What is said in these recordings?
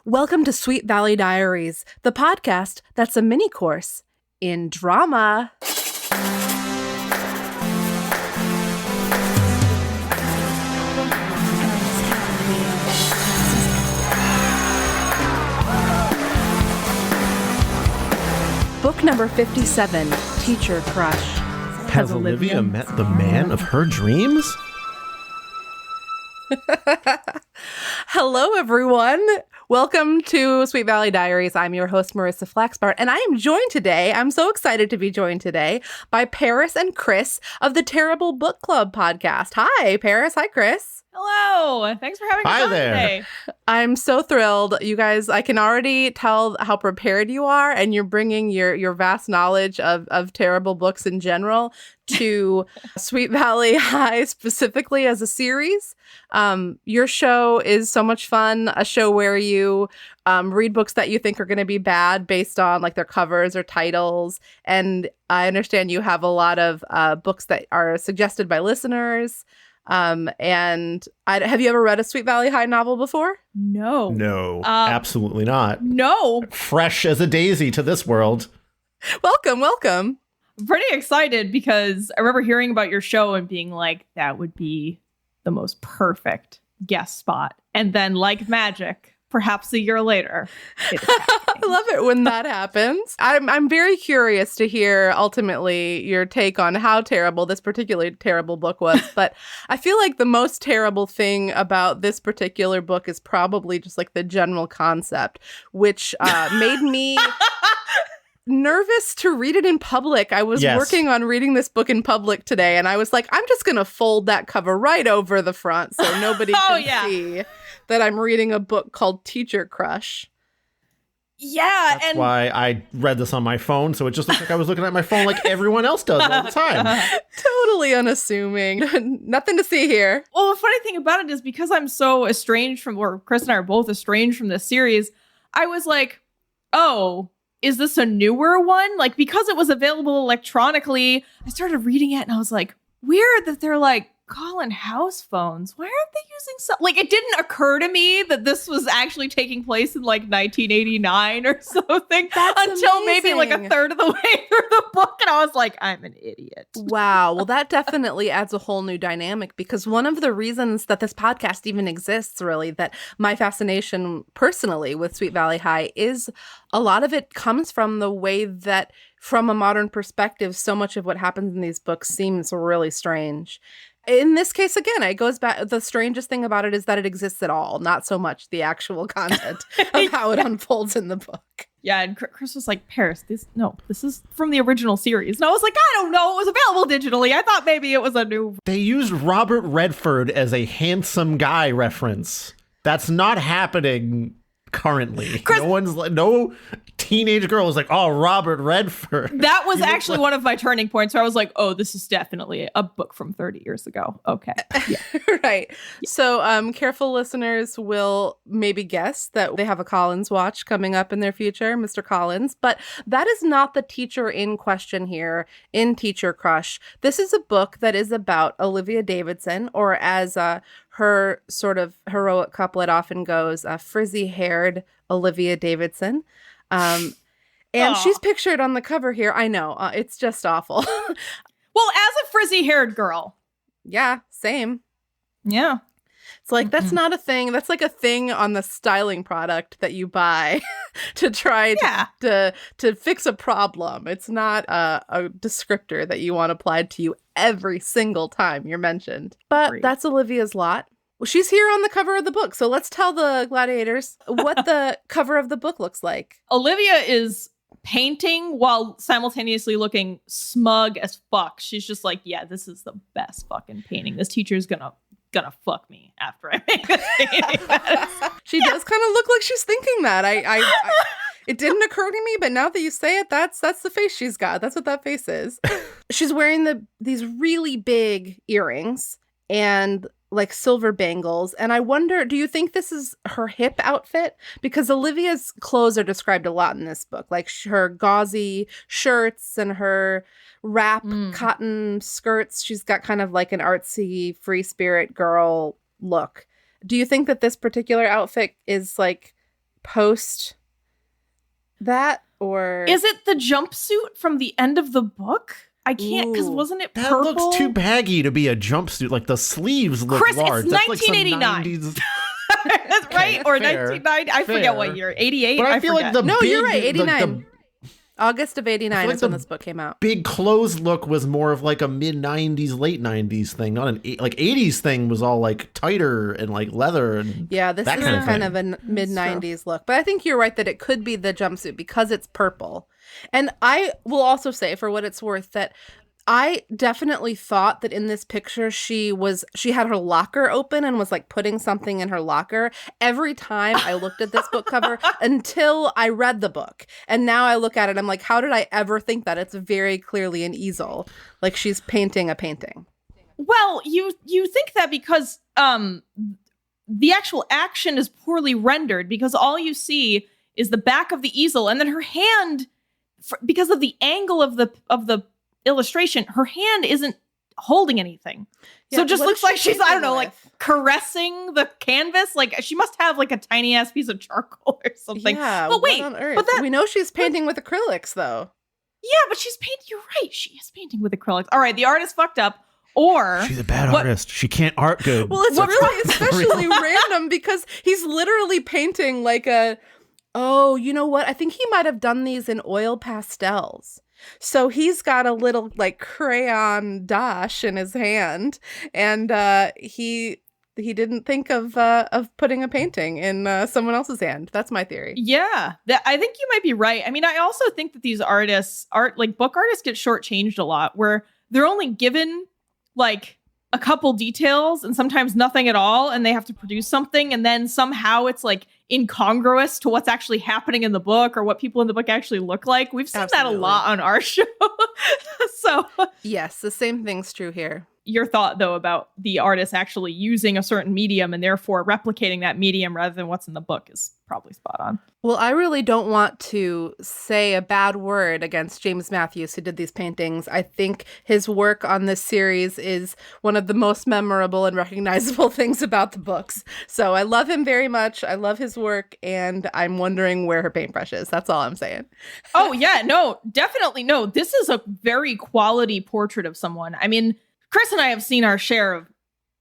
Welcome to Sweet Valley Diaries, the podcast that's a mini course in drama. Book number 57, Teacher Crush. Has Olivia met the man of her dreams? Hello, everyone. Welcome to Sweet Valley Diaries. I'm your host, Marissa Flaxbart, and I am joined today, I'm so excited to be joined today, by Paris and Chris of the Terrible Book Club podcast. Hi, Paris. Hi, Chris. Hello. Thanks for having us on today. I'm so thrilled. You guys, I can already tell how prepared you are, and you're bringing your vast knowledge of terrible books in general to Sweet Valley High specifically as a series. Your show is so much fun, a show where you read books that you think are going to be bad based on like their covers or titles. And I understand you have a lot of books that are suggested by listeners. And have you ever read a Sweet Valley High novel before? No, absolutely not. No. Fresh as a daisy to this world. Welcome. I'm pretty excited because I remember hearing about your show and being like, that would be the most perfect guest spot. And then like magic, perhaps a year later. I love it when that happens. I'm very curious to hear ultimately your take on how terrible this particularly terrible book was. But I feel like the most terrible thing about this particular book is probably just like the general concept, which made me nervous to read it in public. I was working on reading this book in public today, and I was like, I'm just going to fold that cover right over the front so nobody can see that I'm reading a book called Teacher Crush. Yeah. That's why I read this on my phone, so it just looked like I was looking at my phone like everyone else does all the time. Totally unassuming. Nothing to see here. Well, the funny thing about it is because I'm so estranged from, or Chris and I are both estranged from this series, I was like, oh, is this a newer one? Like, because it was available electronically, I started reading it and I was like, weird that they're like calling house phones. Why aren't they using like, it didn't occur to me that this was actually taking place in like 1989 or something. That's until amazing. Maybe like a third of the way through the book. And I was like, I'm an idiot. Wow. Well, that definitely adds a whole new dynamic, because one of the reasons that this podcast even exists, really, that my fascination personally with Sweet Valley High is a lot of it comes from the way that, from a modern perspective, so much of what happens in these books seems really strange. In this case, again, it goes back. The strangest thing about it is that it exists at all, not so much the actual content of how it unfolds in the book. Yeah, and Chris was like, Paris, this is from the original series. And I was like, I don't know. It was available digitally. I thought maybe it was a new. They used Robert Redford as a handsome guy reference. That's not happening currently. Chris, no teenage girl is like, oh, Robert Redford. That was actually one of my turning points where I was like, oh, this is definitely a book from 30 years ago. Okay. Yeah. Right. Yeah. So careful listeners will maybe guess that they have a Collins watch coming up in their future, Mr. Collins. But that is not the teacher in question here in Teacher Crush. This is a book that is about Olivia Davidson, or as her sort of heroic couplet often goes, frizzy-haired Olivia Davidson. And she's pictured on the cover here. I know, it's just awful. Well, as a frizzy-haired girl. Yeah, same. Yeah. It's like, that's not a thing. That's like a thing on the styling product that you buy to try to fix a problem. It's not a descriptor that you want applied to you every single time you're mentioned. But that's Olivia's lot. Well, she's here on the cover of the book. So let's tell the gladiators what the cover of the book looks like. Olivia is painting while simultaneously looking smug as fuck. She's just like, yeah, this is the best fucking painting. This teacher's gonna fuck me after I make this painting. She does kind of look like she's thinking that. I it didn't occur to me, but now that you say it, that's the face she's got. That's what that face is. She's wearing these really big earrings and like silver bangles. And I wonder, do you think this is her hip outfit? Because Olivia's clothes are described a lot in this book, like her gauzy shirts and her wrap cotton skirts. She's got kind of like an artsy free spirit girl look. Do you think that this particular outfit is like post that, or is it the jumpsuit from the end of the book? I can't, because wasn't it that purple? looks too baggy to be a jumpsuit. Like the sleeves look Chris, large. it's That's like some 1989. 90s. Right? Or fair, 1990. I forget what year. 88? But I feel forget. like the no, big, you're right. 89. the August of 89 like is when the this book came out. big clothes look was more of like a mid 90s, late 90s thing. Not an like 80s thing was all like tighter and like leather and Yeah, this that is kind of a mid 90s look. But I think you're right that it could be the jumpsuit because it's purple. And I will also say, for what it's worth, that I definitely thought that in this picture she had her locker open and was like putting something in her locker every time I looked at this book cover until I read the book. And now I look at it, I'm like, how did I ever think that? It's very clearly an easel. Like she's painting a painting. Well, you think that because the actual action is poorly rendered, because all you see is the back of the easel, and then her hand, because of the angle of the illustration, her hand isn't holding anything. Yeah, so it just what looks is she like she's, I don't know, painting like with? caressing the canvas. Like she must have like a tiny ass piece of charcoal or something. Yeah, but wait, what on earth? but that, we know she's painting with acrylics though. yeah, but she's painting, you're right. She is painting with acrylics. All right, the artist fucked up. Or she's a bad what- artist. She can't art good. Well, it's What's really wrong? especially random because he's literally painting like oh, you know what? I think he might have done these in oil pastels. So he's got a little like crayon dash in his hand, and he didn't think of putting a painting in someone else's hand. That's my theory. Yeah, I think you might be right. I mean, I also think that these book artists get shortchanged a lot, where they're only given like a couple details and sometimes nothing at all, and they have to produce something, and then somehow it's like incongruous to what's actually happening in the book or what people in the book actually look like. We've seen that a lot on our show. So Yes, the same thing's true here. your thought though about the artist actually using a certain medium and therefore replicating that medium rather than what's in the book is probably spot on. Well, I really don't want to say a bad word against James Matthews, who did these paintings. I think his work on this series is one of the most memorable and recognizable things about the books. So I love him very much. I love his work, and I'm wondering where her paintbrush is. That's all I'm saying. Oh, yeah, no, definitely no. This is a very quality portrait of someone. I mean, Chris and I have seen our share of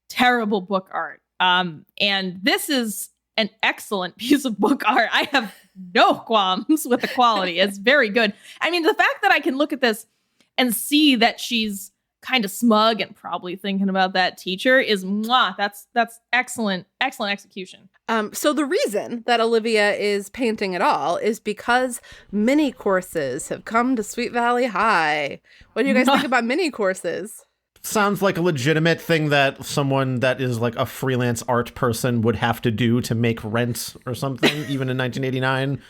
terrible book art. And this is an excellent piece of book art. I have no qualms with the quality. It's very good. I mean, the fact that I can look at this and see that she's kind of smug and probably thinking about that teacher is mwah. That's excellent execution. So the reason that Olivia is painting at all is because mini courses have come to Sweet Valley High. What do you guys think about mini courses? Sounds like a legitimate thing that someone that is like a freelance art person would have to do to make rent or something, even in 1989.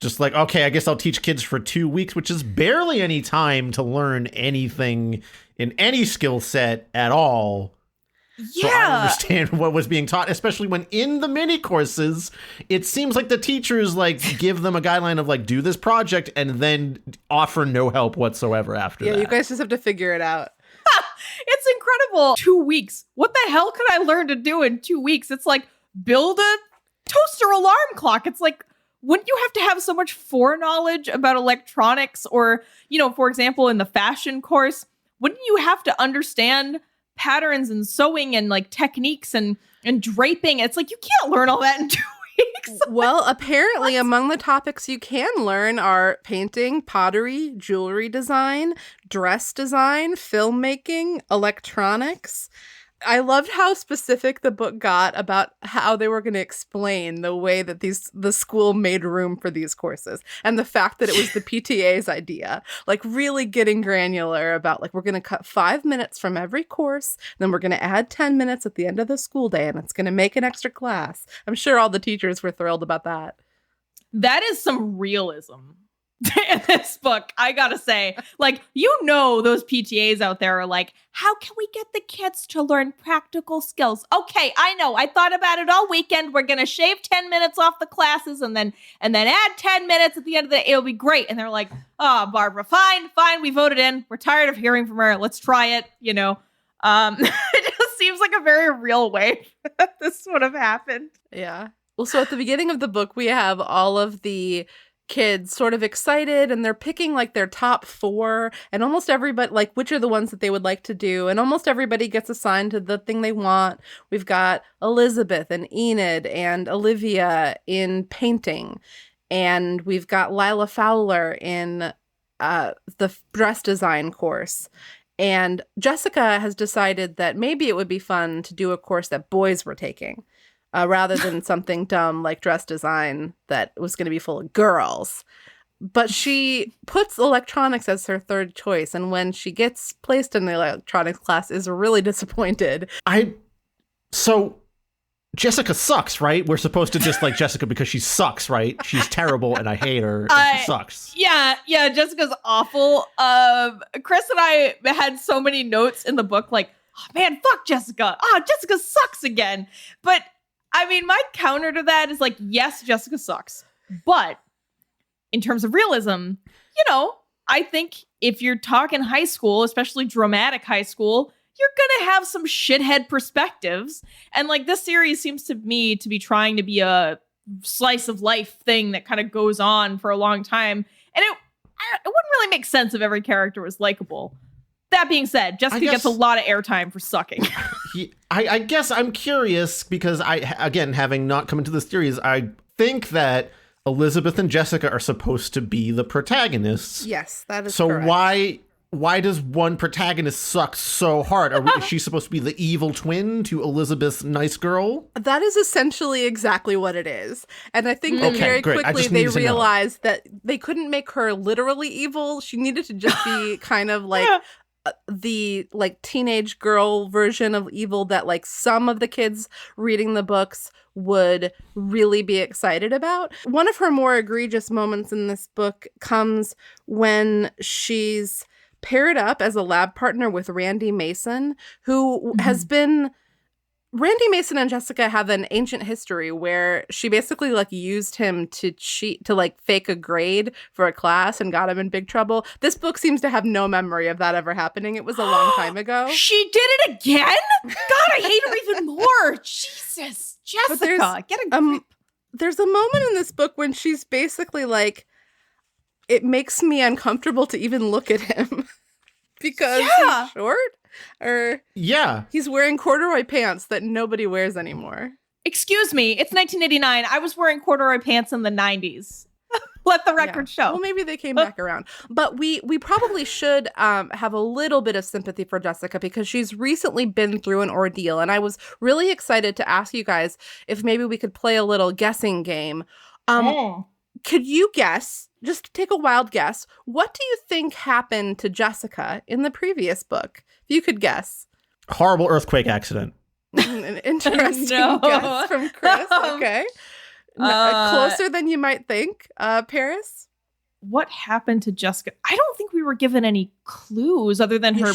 Just like, okay, I guess I'll teach kids for 2 weeks, which is barely any time to learn anything in any skill set at all. So I don't understand what was being taught, especially when in the mini courses, it seems like the teachers like give them a guideline of like, do this project and then offer no help whatsoever after that. Yeah, you guys just have to figure it out. It's incredible. 2 weeks. What the hell could I learn to do in 2 weeks? It's like build a toaster alarm clock. It's like, wouldn't you have to have so much foreknowledge about electronics? Or, you know, for example, in the fashion course, wouldn't you have to understand patterns and sewing and like techniques and draping? It's like, you can't learn all that in 2 weeks. Well, apparently among the topics you can learn are painting, pottery, jewelry design, dress design, filmmaking, electronics. I loved how specific the book got about how they were going to explain the way that the school made room for these courses, and the fact that it was the PTA's idea, like really getting granular about like, we're going to cut 5 minutes from every course, then we're going to add 10 minutes at the end of the school day, and it's going to make an extra class. I'm sure all the teachers were thrilled about that. That is some realism in this book, I gotta say. Like, you know, those PTAs out there are like, how can we get the kids to learn practical skills? Okay, I know. I thought about it all weekend. We're gonna shave 10 minutes off the classes and then add 10 minutes at the end of the day. It'll be great. And they're like, oh, Barbara, fine, we voted in. We're tired of hearing from her. Let's try it, you know. It just seems like a very real way that this would have happened. Yeah. Well, so at the beginning of the book, we have all of the kids sort of excited, and they're picking like their top 4, and almost everybody, like, which are the ones that they would like to do, and almost everybody gets assigned to the thing they want. We've got Elizabeth and Enid and Olivia in painting, and we've got Lila Fowler in the dress design course. And Jessica has decided that maybe it would be fun to do a course that boys were taking. Rather than something dumb like dress design that was going to be full of girls. But she puts electronics as her third choice, and when she gets placed in the electronics class, is really disappointed. So Jessica sucks, right? We're supposed to dislike Jessica because she sucks, right? She's terrible and I hate her and she sucks. Yeah, Jessica's awful. Chris and I had so many notes in the book like, oh man, fuck Jessica. Jessica sucks again. But I mean, my counter to that is like, yes, Jessica sucks. But in terms of realism, I think if you're talking high school, especially dramatic high school, you're going to have some shithead perspectives. And like this series seems to me to be trying to be a slice of life thing that kind of goes on for a long time. And it wouldn't really make sense if every character was likable. That being said, Jessica gets a lot of airtime for sucking. I guess I'm curious because again, having not come into this series, I think that Elizabeth and Jessica are supposed to be the protagonists. Yes, that is so correct. Why does one protagonist suck so hard? Is she supposed to be the evil twin to Elizabeth's nice girl? That is essentially exactly what it is. And I think that very quickly they realized that they couldn't make her literally evil. She needed to just be kind of like the like teenage girl version of evil that like some of the kids reading the books would really be excited about. One of her more egregious moments in this book comes when she's paired up as a lab partner with Randy Mason, who has been... Randy Mason and Jessica have an ancient history where she basically like used him to cheat, to like fake a grade for a class and got him in big trouble. This book seems to have no memory of that ever happening. It was a long time ago. She did it again? God, I hate her even more. Jesus, Jessica, get a grip. There's a moment in this book when she's basically like, it makes me uncomfortable to even look at him because he's short. Or he's wearing corduroy pants that nobody wears anymore. Excuse me, it's 1989. I was wearing corduroy pants in the 90s. Let the record show. Well, maybe they came back around. But we probably should have a little bit of sympathy for Jessica because she's recently been through an ordeal. And I was really excited to ask you guys if maybe we could play a little guessing game. Could you guess, just take a wild guess, what do you think happened to Jessica in the previous book? If you could guess. Horrible earthquake accident. An interesting guess from Chris. Okay. Closer than you might think. Paris? What happened to Jessica? I don't think we were given any clues other than her...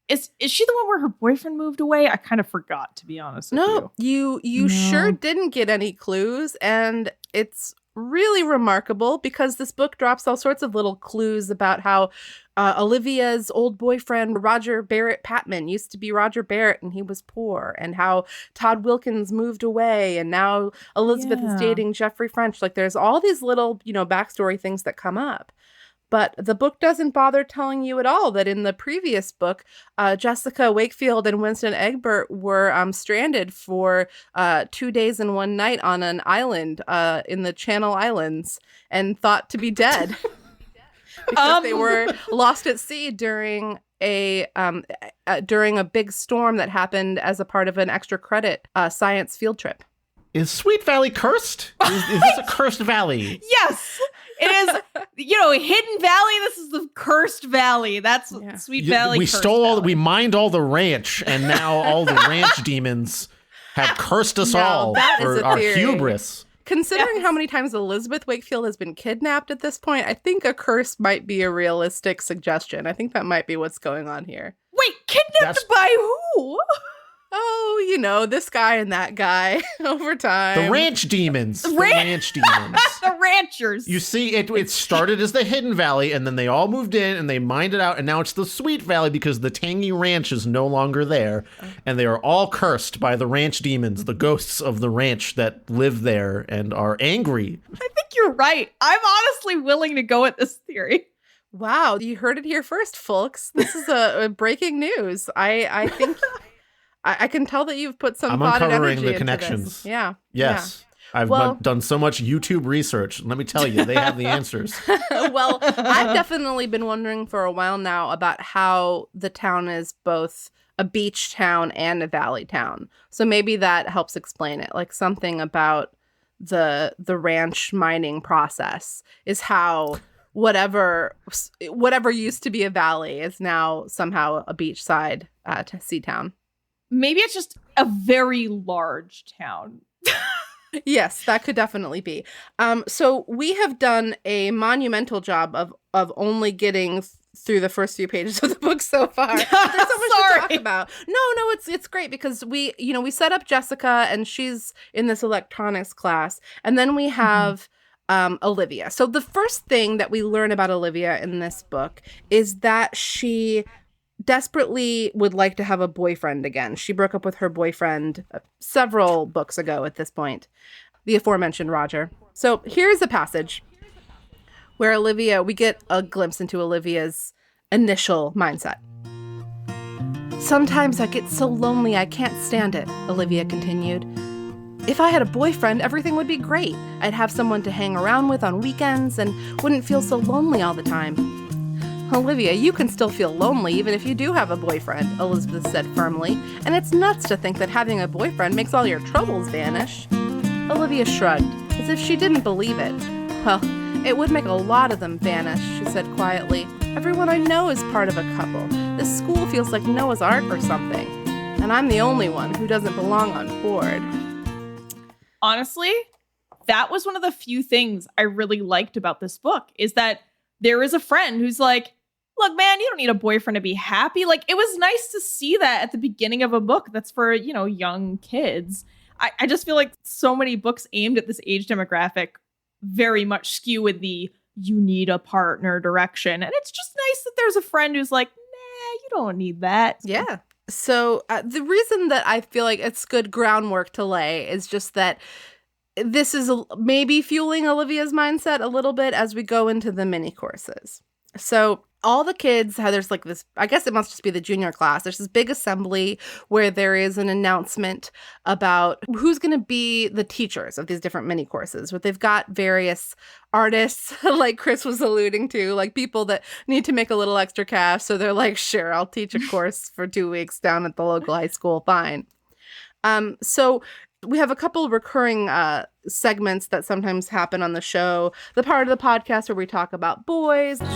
Is she the one where her boyfriend moved away? I kind of forgot, to be honest with you. You sure didn't get any clues, and it's really remarkable because this book drops all sorts of little clues about how Olivia's old boyfriend, Roger Barrett Patman, used to be Roger Barrett and he was poor, and how Todd Wilkins moved away and now Elizabeth is dating Jeffrey French. Like there's all these little, backstory things that come up. But the book doesn't bother telling you at all that in the previous book, Jessica Wakefield and Winston Egbert were stranded for 2 days and 1 night on an island in the Channel Islands and thought to be dead because they were lost at sea during a big storm that happened as a part of an extra credit science field trip. Is Sweet Valley cursed? Is this a cursed valley? Yes. It is, Hidden Valley. This is the cursed valley. That's Sweet Valley. We mined all the ranch, and now all the ranch demons have cursed us all for our hubris. Considering how many times Elizabeth Wakefield has been kidnapped at this point, I think a curse might be a realistic suggestion. I think that might be what's going on here. Wait, kidnapped by who? Oh, this guy and that guy over time. The ranch demons. The ranch demons. The ranchers. You see, it started as the Hidden Valley, and then they all moved in, and they mined it out, and now it's the Sweet Valley because the Tangy Ranch is no longer there, and they are all cursed by the ranch demons, the ghosts of the ranch that live there and are angry. I think you're right. I'm honestly willing to go with this theory. Wow, you heard it here first, folks. This is a breaking news. I think I can tell that you've put some thought and energy the into connections. this. Yeah. Yes. Yeah. I've done so much YouTube research. Let me tell you, they have the answers. Well, I've definitely been wondering for a while now about how the town is both a beach town and a valley town. So maybe that helps explain it. Like something about the ranch mining process is how whatever used to be a valley is now somehow a beachside sea town. Maybe it's just a very large town. Yes, that could definitely be. So we have done a monumental job of only getting through the first few pages of the book so far. There's so much to talk about. No, it's great because we set up Jessica and she's in this electronics class, and then we have Olivia. So the first thing that we learn about Olivia in this book is that she desperately would like to have a boyfriend again. She broke up with her boyfriend several books ago at this point, the aforementioned Roger. So here's a passage where we get a glimpse into Olivia's initial mindset. Sometimes I get so lonely I can't stand it, Olivia continued. If I had a boyfriend, everything would be great. I'd have someone to hang around with on weekends and wouldn't feel so lonely all the time. Olivia, you can still feel lonely even if you do have a boyfriend, Elizabeth said firmly, and it's nuts to think that having a boyfriend makes all your troubles vanish. Olivia shrugged, as if she didn't believe it. Well, it would make a lot of them vanish, she said quietly. Everyone I know is part of a couple. This school feels like Noah's Ark or something, and I'm the only one who doesn't belong on board. Honestly, that was one of the few things I really liked about this book, is that there is a friend who's like, look, man, you don't need a boyfriend to be happy. Like, it was nice to see that at the beginning of a book that's for, young kids. I just feel like so many books aimed at this age demographic very much skew in the you need a partner direction. And it's just nice that there's a friend who's like, nah, you don't need that. Yeah. So the reason that I feel like it's good groundwork to lay is just that this is maybe fueling Olivia's mindset a little bit as we go into the mini courses. So all the kids, there's like this, I guess it must just be the junior class. There's this big assembly where there is an announcement about who's going to be the teachers of these different mini courses, where they've got various artists, like Chris was alluding to, like people that need to make a little extra cash. So they're like, sure, I'll teach a course for 2 weeks down at the local high school. Fine. So we have a couple of recurring segments that sometimes happen on the show. The part of the podcast where we talk about boys. Who's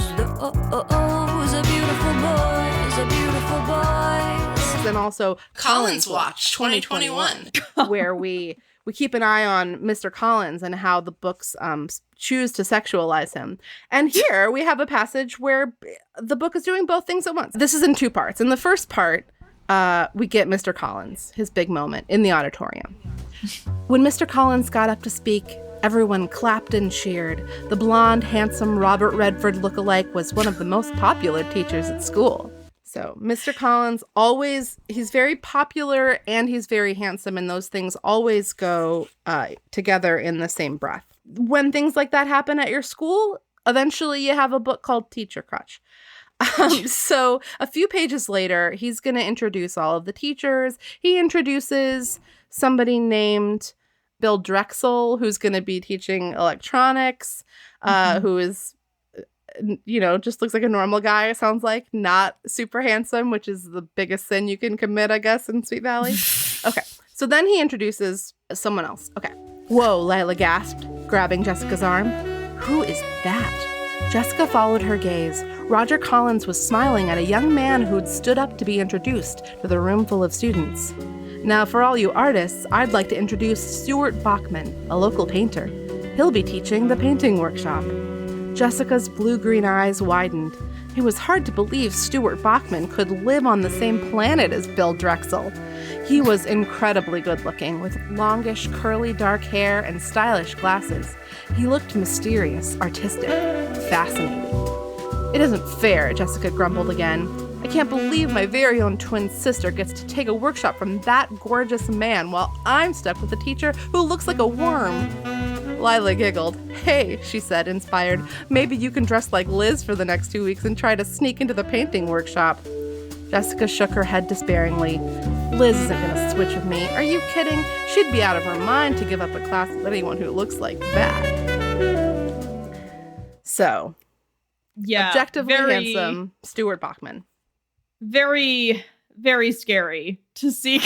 a beautiful boy, who's a beautiful boy. And also Collins Watch 2021, where we keep an eye on Mr. Collins and how the books choose to sexualize him. And here we have a passage where the book is doing both things at once. This is in 2 parts. In the first part, we get Mr. Collins, his big moment in the auditorium. When Mr. Collins got up to speak, everyone clapped and cheered. The blonde, handsome Robert Redford lookalike was one of the most popular teachers at school. So Mr. Collins he's very popular and he's very handsome, and those things always go together in the same breath. When things like that happen at your school, eventually you have a book called Teacher Crutch. So a few pages later, he's going to introduce all of the teachers. He introduces somebody named Bill Drexel, who's going to be teaching electronics, who is, just looks like a normal guy, it sounds like, not super handsome, which is the biggest sin you can commit, I guess, in Sweet Valley. Okay, so then he introduces someone else. Okay. Whoa, Lila gasped, grabbing Jessica's arm. Who is that? Jessica followed her gaze. Roger Collins was smiling at a young man who'd stood up to be introduced to the room full of students. Now, for all you artists, I'd like to introduce Stuart Bachman, a local painter. He'll be teaching the painting workshop. Jessica's blue-green eyes widened. It was hard to believe Stuart Bachman could live on the same planet as Bill Drexel. He was incredibly good-looking, with longish, curly dark hair and stylish glasses. He looked mysterious, artistic, fascinating. It isn't fair, Jessica grumbled again. I can't believe my very own twin sister gets to take a workshop from that gorgeous man while I'm stuck with a teacher who looks like a worm. Lila giggled. Hey, she said, inspired, maybe you can dress like Liz for the next 2 weeks and try to sneak into the painting workshop. Jessica shook her head despairingly. Liz isn't going to switch with me. Are you kidding? She'd be out of her mind to give up a class with anyone who looks like that. So, yeah, objectively handsome, Stuart Bachman. Very, very scary to see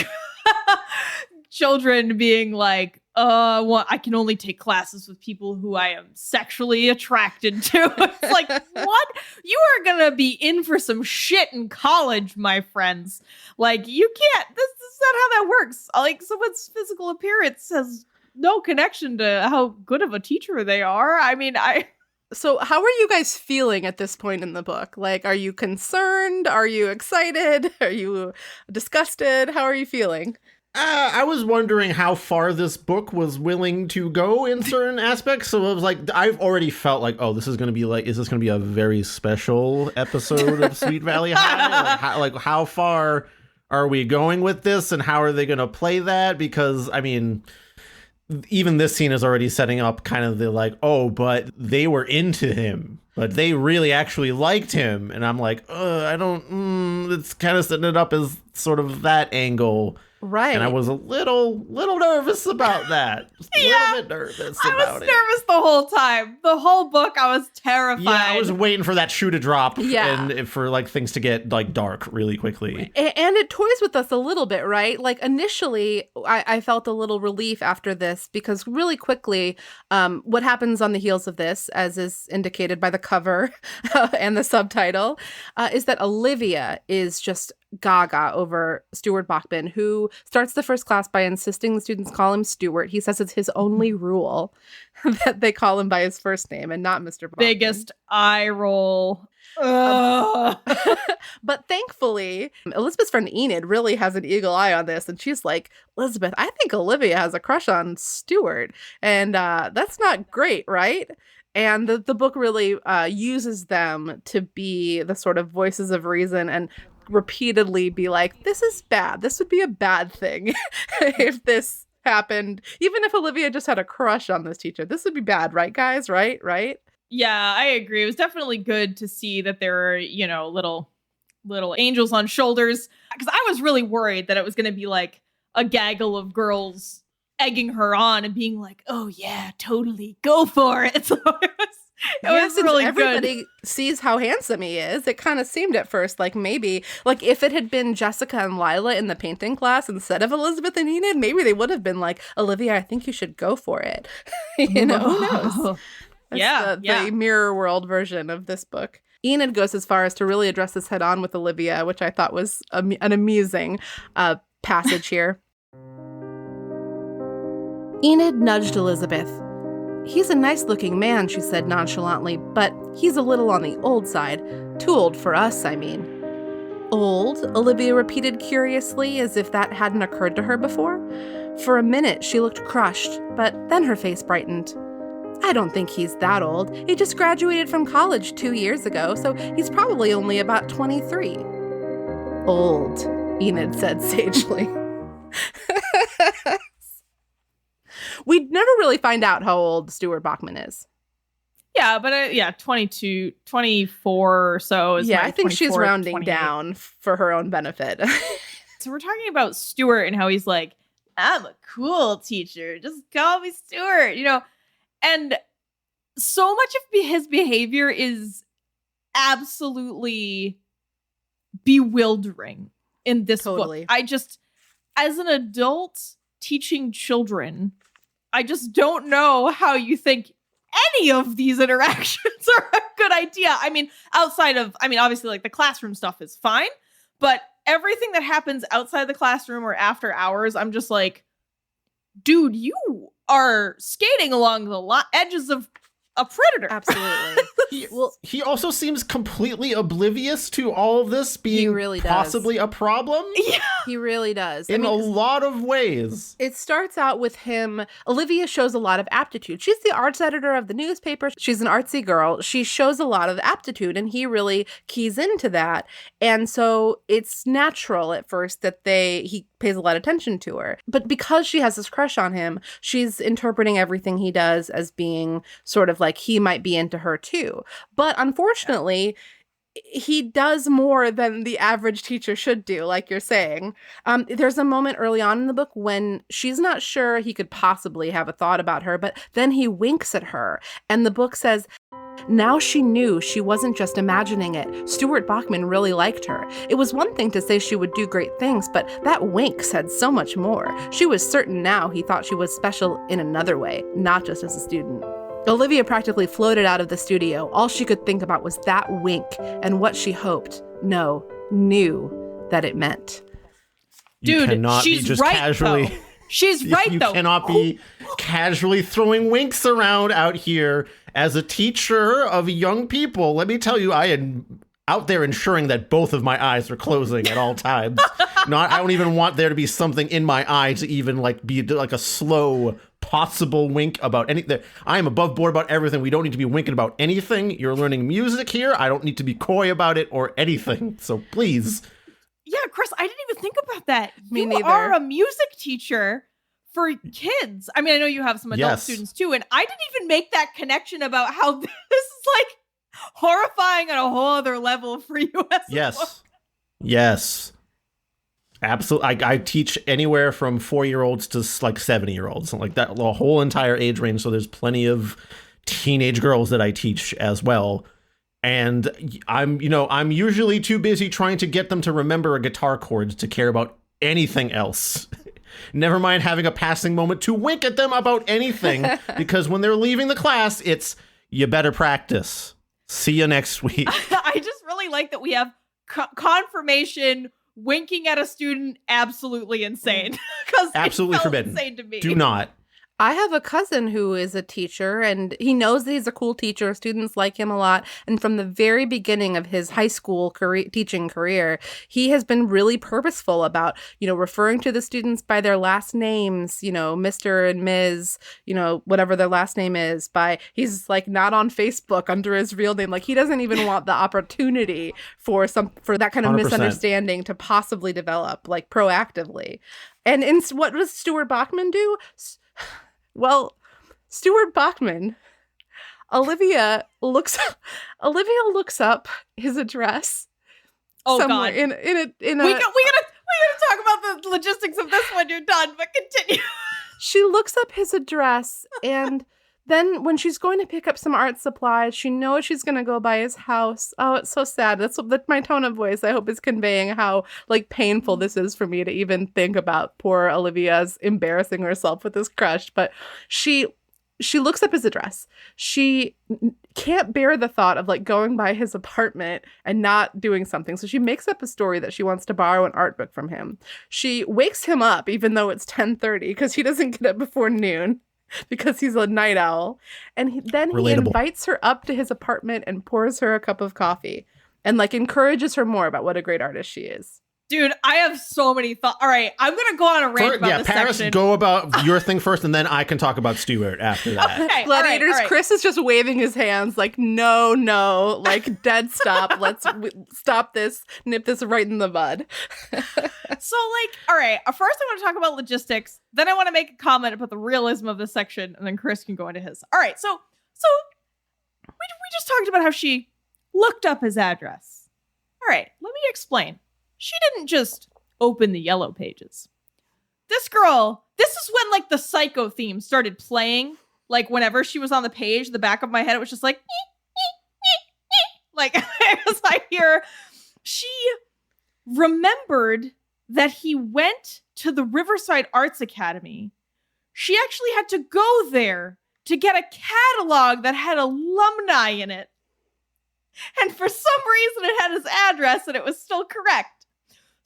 children being like, well, I can only take classes with people who I am sexually attracted to. It's like, what? You are going to be in for some shit in college, my friends. Like, you can't, this is not how that works. Like, someone's physical appearance has no connection to how good of a teacher they are. I mean, So how are you guys feeling at this point in the book? Like, are you concerned? Are you excited? Are you disgusted? How are you feeling? I was wondering how far this book was willing to go in certain aspects. So I was like, I've already felt like, oh, this is going to be like, is this going to be a very special episode of Sweet Valley High? Like how far are we going with this and how are they going to play that? Because, I mean, even this scene is already setting up kind of the like, oh, but they were into him, but they really actually liked him. And I'm like, it's kind of setting it up as sort of that angle. Right. And I was a little nervous about that. A little bit nervous about it. I was nervous the whole time. The whole book, I was terrified. Yeah, I was waiting for that shoe to drop. Yeah. And for like things to get like dark really quickly. And it toys with us a little bit, right? Like initially, I felt a little relief after this because really quickly, what happens on the heels of this, as is indicated by the cover and the subtitle, is that Olivia is just gaga over Stuart Bachman, who starts the first class by insisting the students call him Stuart. He says it's his only rule that they call him by his first name and not Mr. Bachman. Biggest eye roll. But thankfully, Elizabeth's friend Enid really has an eagle eye on this. And she's like, Elizabeth, I think Olivia has a crush on Stuart. And that's not great, right? And the book really uses them to be the sort of voices of reason and repeatedly be like, this is bad. This would be a bad thing if this happened. Even if Olivia just had a crush on this teacher, this would be bad, right, guys? Right? Yeah, I agree. It was definitely good to see that there are, little angels on shoulders. Because I was really worried that it was going to be like a gaggle of girls egging her on and being like, oh yeah, totally, go for it. So it was really everybody good. Sees how handsome he is. It kind of seemed at first like maybe, like if it had been Jessica and Lila in the painting class instead of Elizabeth and Enid, maybe they would have been like, Olivia, I think you should go for it. Who knows? That's the mirror world version of this book. Enid goes as far as to really address this head on with Olivia, which I thought was an amusing passage here. Enid nudged Elizabeth. He's a nice-looking man, she said nonchalantly, but he's a little on the old side. Too old for us, I mean. Old? Olivia repeated curiously, as if that hadn't occurred to her before. For a minute, she looked crushed, but then her face brightened. I don't think he's that old. He just graduated from college 2 years ago, so he's probably only about 23. Old, Enid said sagely. We'd never really find out how old Stuart Bachman is. Yeah, but 22, 24 or so. I think she's rounding down for her own benefit. So we're talking about Stuart and how he's like, I'm a cool teacher. Just call me Stuart, And so much of his behavior is absolutely bewildering in this book. I just, as an adult teaching children, I just don't know how you think any of these interactions are a good idea. I mean, obviously, like the classroom stuff is fine, but everything that happens outside the classroom or after hours, I'm just like, dude, you are skating along the edges of a predator. Absolutely. He also seems completely oblivious to all of this being really does. possibly a problem. Yeah. He really does. In a lot of ways. It starts out with him. Olivia shows a lot of aptitude. She's the arts editor of the newspaper. She's an artsy girl. She shows a lot of aptitude, and he really keys into that. And so it's natural at first that he pays a lot of attention to her. But because she has this crush on him, she's interpreting everything he does as being sort of like he might be into her too. But unfortunately, he does more than the average teacher should do, like you're saying. There's a moment early on in the book when she's not sure he could possibly have a thought about her, but then he winks at her. And the book says, now she knew she wasn't just imagining it. Stuart Bachman really liked her. It was one thing to say she would do great things, but that wink said so much more. She was certain now he thought she was special in another way, not just as a student. Olivia practically floated out of the studio. All she could think about was that wink and what she hoped, knew that it meant. Dude, she's right, casually. though. She's right, you though. Cannot be casually throwing winks around out here as a teacher of young people. Let me tell you, I am out there ensuring that both of my eyes are closing at all times. I don't even want there to be something in my eye to even be like a slow possible wink about anything. I am above board about everything. We don't need to be winking about anything. You're learning music here. I don't need to be coy about it or anything. So please. Yeah, Chris, I didn't even think about that. Me you neither. are a music teacher for kids. I mean, I know you have some adult students too, and I didn't even make that connection about how this is horrifying on a whole other level for you as Yes. Absolutely. I teach anywhere from 4-year-olds to 70-year-olds, like that, the whole entire age range. So there's plenty of teenage girls that I teach as well. And I'm usually too busy trying to get them to remember a guitar chord to care about anything else. Never mind having a passing moment to wink at them about anything, because when they're leaving the class, it's, you better practice. See you next week. I just really like that we have confirmation. Winking at a student, absolutely insane. Because absolutely forbidden. Insane to me. Do not. I have a cousin who is a teacher, and he knows that he's a cool teacher. Students like him a lot. And from the very beginning of his high school teaching career, he has been really purposeful about, referring to the students by their last names, Mr. and Ms., whatever their last name is. He's not on Facebook under his real name. He doesn't even want the opportunity for that kind of 100%. misunderstanding to possibly develop, proactively. And what does Stuart Bachman do? Well, Stuart Bachman, Olivia looks up his address. Oh somewhere God! In a. We gotta talk about the logistics of this when you're done. But continue. She looks up his address, and then when she's going to pick up some art supplies, she knows she's going to go by his house. Oh, it's so sad. That's my tone of voice, I hope, is conveying how painful this is for me to even think about poor Olivia's embarrassing herself with this crush. But she looks up his address. She can't bear the thought of going by his apartment and not doing something. So she makes up a story that she wants to borrow an art book from him. She wakes him up even though it's 10:30 because he doesn't get up before noon. Because he's a night owl. And then he invites her up to his apartment and pours her a cup of coffee and encourages her more about what a great artist she is. Dude, I have so many thoughts. All right, I'm going to go on a rant about this Paris, section. go about your thing first, and then I can talk about Stuart after that. Okay, Gladiators, all right. Chris is just waving his hands no, dead stop. Let's stop this, nip this right in the bud. So, all right, first I want to talk about logistics. Then I want to make a comment about the realism of this section, and then Chris can go into his. All right, so we just talked about how she looked up his address. All right, let me explain. She didn't just open the yellow pages. This girl, this is when the Psycho theme started playing. Whenever she was on the page, the back of my head, it was just as I hear, she remembered that he went to the Riverside Arts Academy. She actually had to go there to get a catalog that had alumni in it. And for some reason, it had his address and it was still correct.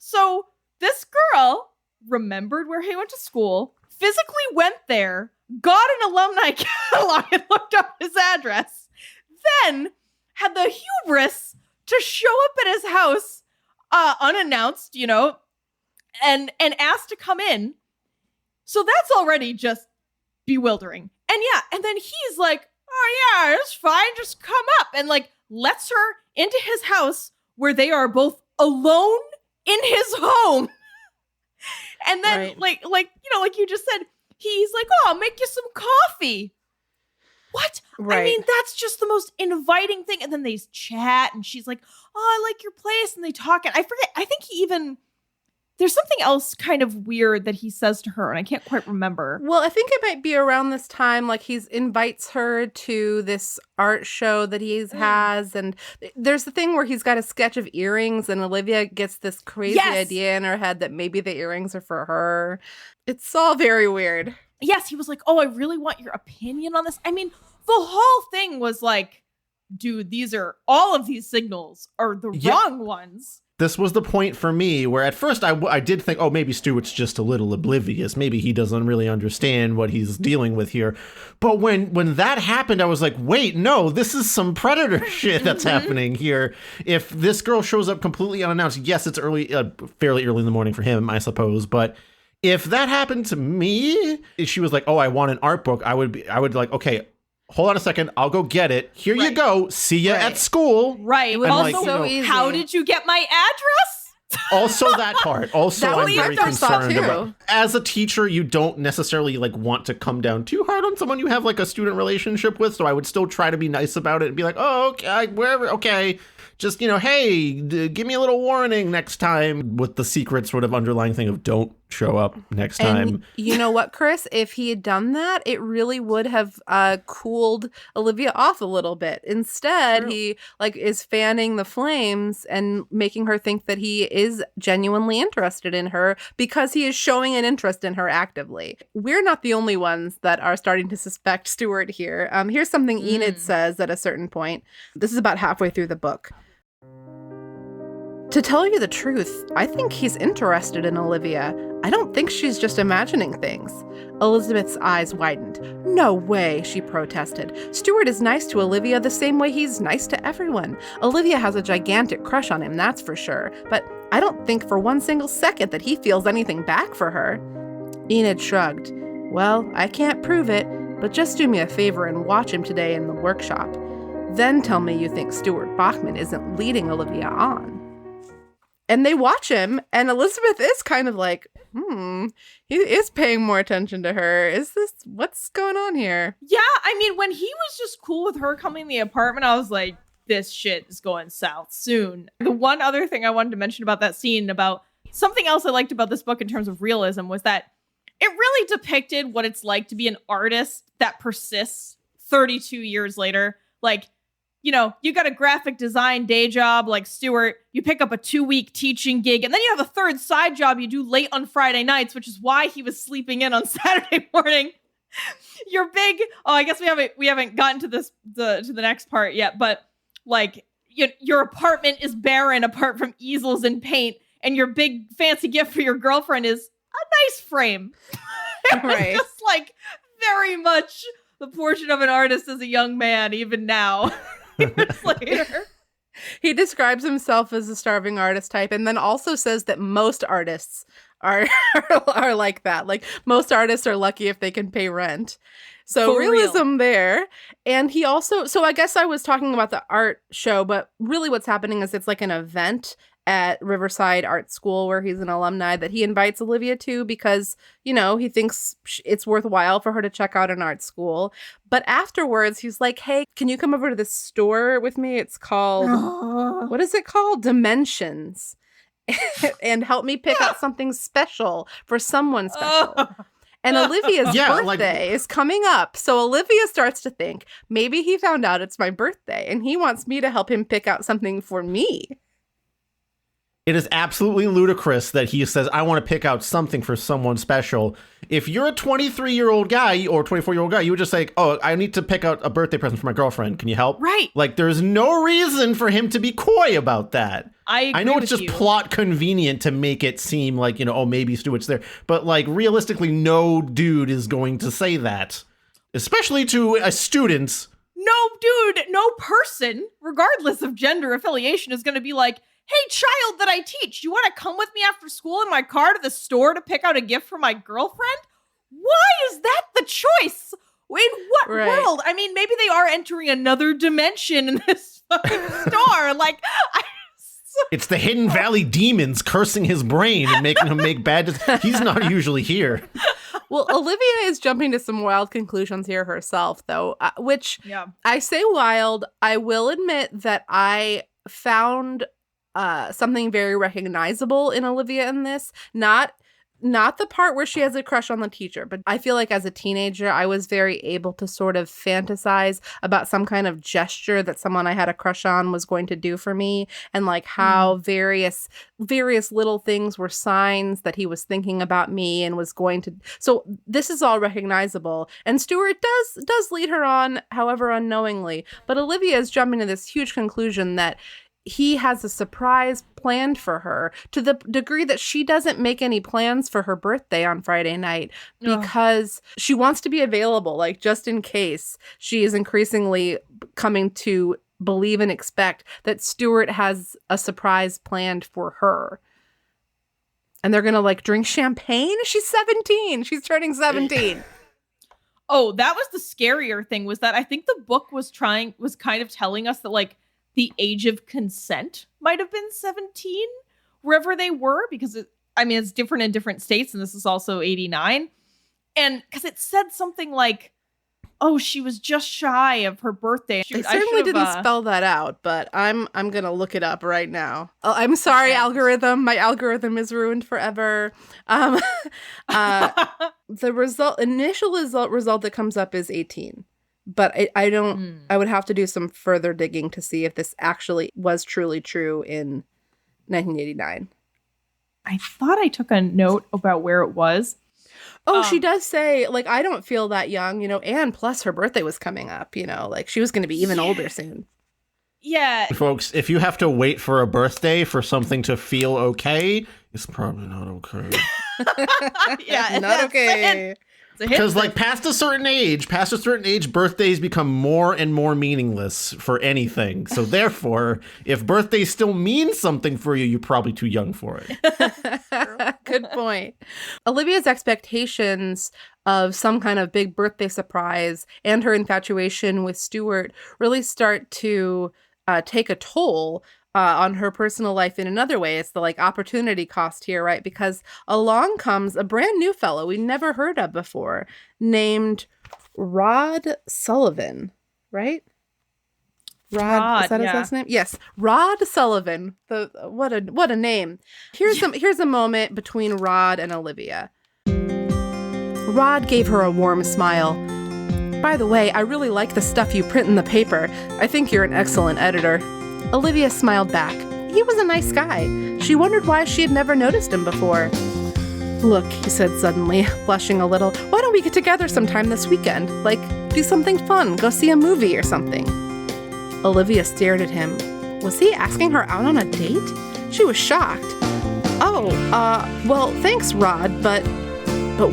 So this girl remembered where he went to school, physically went there, got an alumni catalog and looked up his address, then had the hubris to show up at his house unannounced, and asked to come in. So that's already just bewildering. And then he's like, oh yeah, it's fine, just come up, and like lets her into his house where they are both alone in his home. And then like you just said, he's like, oh, I'll make you some coffee. What? Right. I mean, that's just the most inviting thing. And then they chat and she's like, oh, I like your place. And they talk. And I forget, I think there's something else kind of weird that he says to her, and I can't quite remember. Well, I think it might be around this time, like he invites her to this art show that he has, and there's the thing where he's got a sketch of earrings, and Olivia gets this crazy idea in her head that maybe the earrings are for her. It's all very weird. Yes, he was like, oh, I really want your opinion on this. I mean, the whole thing was like, dude, all of these signals are the wrong ones. This was the point for me where at first I did think, oh, maybe Stuart's just a little oblivious. Maybe he doesn't really understand what he's dealing with here. But when that happened, I was like, wait, no, this is some predator shit that's happening here. If this girl shows up completely unannounced, yes, it's fairly early in the morning for him, I suppose. But if that happened to me, if she was like, oh, I want an art book, I would like, okay, hold on a second, I'll go get it. Here you go. See ya at school. Right. And also, like, so easy. How did you get my address? Also that part. Also, That I'm was my very first thought, concerned too. about. As a teacher, you don't necessarily like want to come down too hard on someone you have like a student relationship with. So I would still try to be nice about it and be like, oh, okay, wherever, okay. Just, hey, give me a little warning next time, with the secret sort of underlying thing of don't show up next time. And you know what, Chris? If he had done that, it really would have cooled Olivia off a little bit. Instead, he is fanning the flames and making her think that he is genuinely interested in her because he is showing an interest in her actively. We're not the only ones that are starting to suspect Stuart here. Here's something Enid says at a certain point. This is about halfway through the book. To tell you the truth, I think he's interested in Olivia. I don't think she's just imagining things. Elizabeth's eyes widened. No way, she protested. Stuart is nice to Olivia the same way he's nice to everyone. Olivia has a gigantic crush on him, that's for sure. But I don't think for one single second that he feels anything back for her. Enid shrugged. Well, I can't prove it, but just do me a favor and watch him today in the workshop. Then tell me you think Stuart Bachman isn't leading Olivia on. And they watch him, and Elizabeth is kind of like, he is paying more attention to her. What's going on here? Yeah, I mean, when he was just cool with her coming in the apartment, I was like, this shit is going south soon. The one other thing I wanted to mention about that scene, about something else I liked about this book in terms of realism, was that it really depicted what it's like to be an artist that persists 32 years later. Like, you got a graphic design day job like Stuart, you pick up a 2-week teaching gig, and then you have a third side job you do late on Friday nights, which is why he was sleeping in on Saturday morning. You're big. Oh, I guess we haven't gotten to this, to the next part yet, but like your apartment is barren apart from easels and paint, and your big fancy gift for your girlfriend is a nice frame. Right. Just like very much the portrait of an artist as a young man, even now. Years later. He describes himself as a starving artist type, and then also says that most artists are like that. Like, most artists are lucky if they can pay rent. So realism there. And he also, so I guess I was talking about the art show, but really what's happening is it's like an event at Riverside Art School where he's an alumni that he invites Olivia to because, he thinks it's worthwhile for her to check out an art school. But afterwards, he's like, hey, can you come over to this store with me? It's called, what is it called? Dimensions. And help me pick out something special for someone special. And Olivia's birthday is coming up. So Olivia starts to think, maybe he found out it's my birthday and he wants me to help him pick out something for me. It is absolutely ludicrous that he says, I want to pick out something for someone special. If you're a 23-year-old guy or 24-year-old guy, you would just say, oh, I need to pick out a birthday present for my girlfriend. Can you help? Right. Like, there's no reason for him to be coy about that. I know it's just plot convenient to make it seem like, oh, maybe Stuart's there. But like realistically, no dude is going to say that, especially to a student. No dude, no person, regardless of gender affiliation, is going to be like, hey, child that I teach, you want to come with me after school in my car to the store to pick out a gift for my girlfriend? Why is that the choice? In what world? I mean, maybe they are entering another dimension in this fucking store. Like, it's the Hidden Valley demons cursing his brain and making him make bad decisions. He's not usually here. Well, Olivia is jumping to some wild conclusions here herself, though, which I say wild. I will admit that I found something very recognizable in Olivia in this. Not the part where she has a crush on the teacher, but I feel like as a teenager, I was very able to sort of fantasize about some kind of gesture that someone I had a crush on was going to do for me, and like how various little things were signs that he was thinking about me and was going to. So this is all recognizable, and Stuart does lead her on, however unknowingly. But Olivia is jumping to this huge conclusion that he has a surprise planned for her, to the degree that she doesn't make any plans for her birthday on Friday night because she wants to be available, like just in case. She is increasingly coming to believe and expect that Stuart has a surprise planned for her. And they're going to like drink champagne? She's 17. She's turning 17. Oh, that was the scarier thing, was that I think the book was kind of telling us that like the age of consent might have been 17 wherever they were, because it's different in different states, and this is also 89. And because it said something like, oh, she was just shy of her birthday. They certainly didn't spell that out, but I'm going to look it up right now. I'm sorry, algorithm. My algorithm is ruined forever. The initial result that comes up is 18. But I don't, I would have to do some further digging to see if this actually was truly true in 1989. I thought I took a note about where it was. Oh, she does say, like, I don't feel that young, and plus her birthday was coming up, like she was going to be even older soon. Yeah. Folks, if you have to wait for a birthday for something to feel okay, it's probably not okay. Yeah. Not okay. Because like past a certain age, birthdays become more and more meaningless for anything. So therefore, if birthdays still mean something for you, you're probably too young for it. Good point. Olivia's expectations of some kind of big birthday surprise and her infatuation with Stuart really start to take a toll on her personal life in another way. It's the like opportunity cost here, right? Because along comes a brand new fellow we never heard of before, named Rod Sullivan, right? Rod, is that his last name? Yes, Rod Sullivan. What a name. Here's a moment between Rod and Olivia. Rod gave her a warm smile. By the way, I really like the stuff you print in the paper. I think you're an excellent editor. Olivia smiled back. He was a nice guy. She wondered why she had never noticed him before. Look, he said suddenly, blushing a little, why don't we get together sometime this weekend? Like, do something fun, go see a movie or something. Olivia stared at him. Was he asking her out on a date? She was shocked. Well, thanks, Rod, but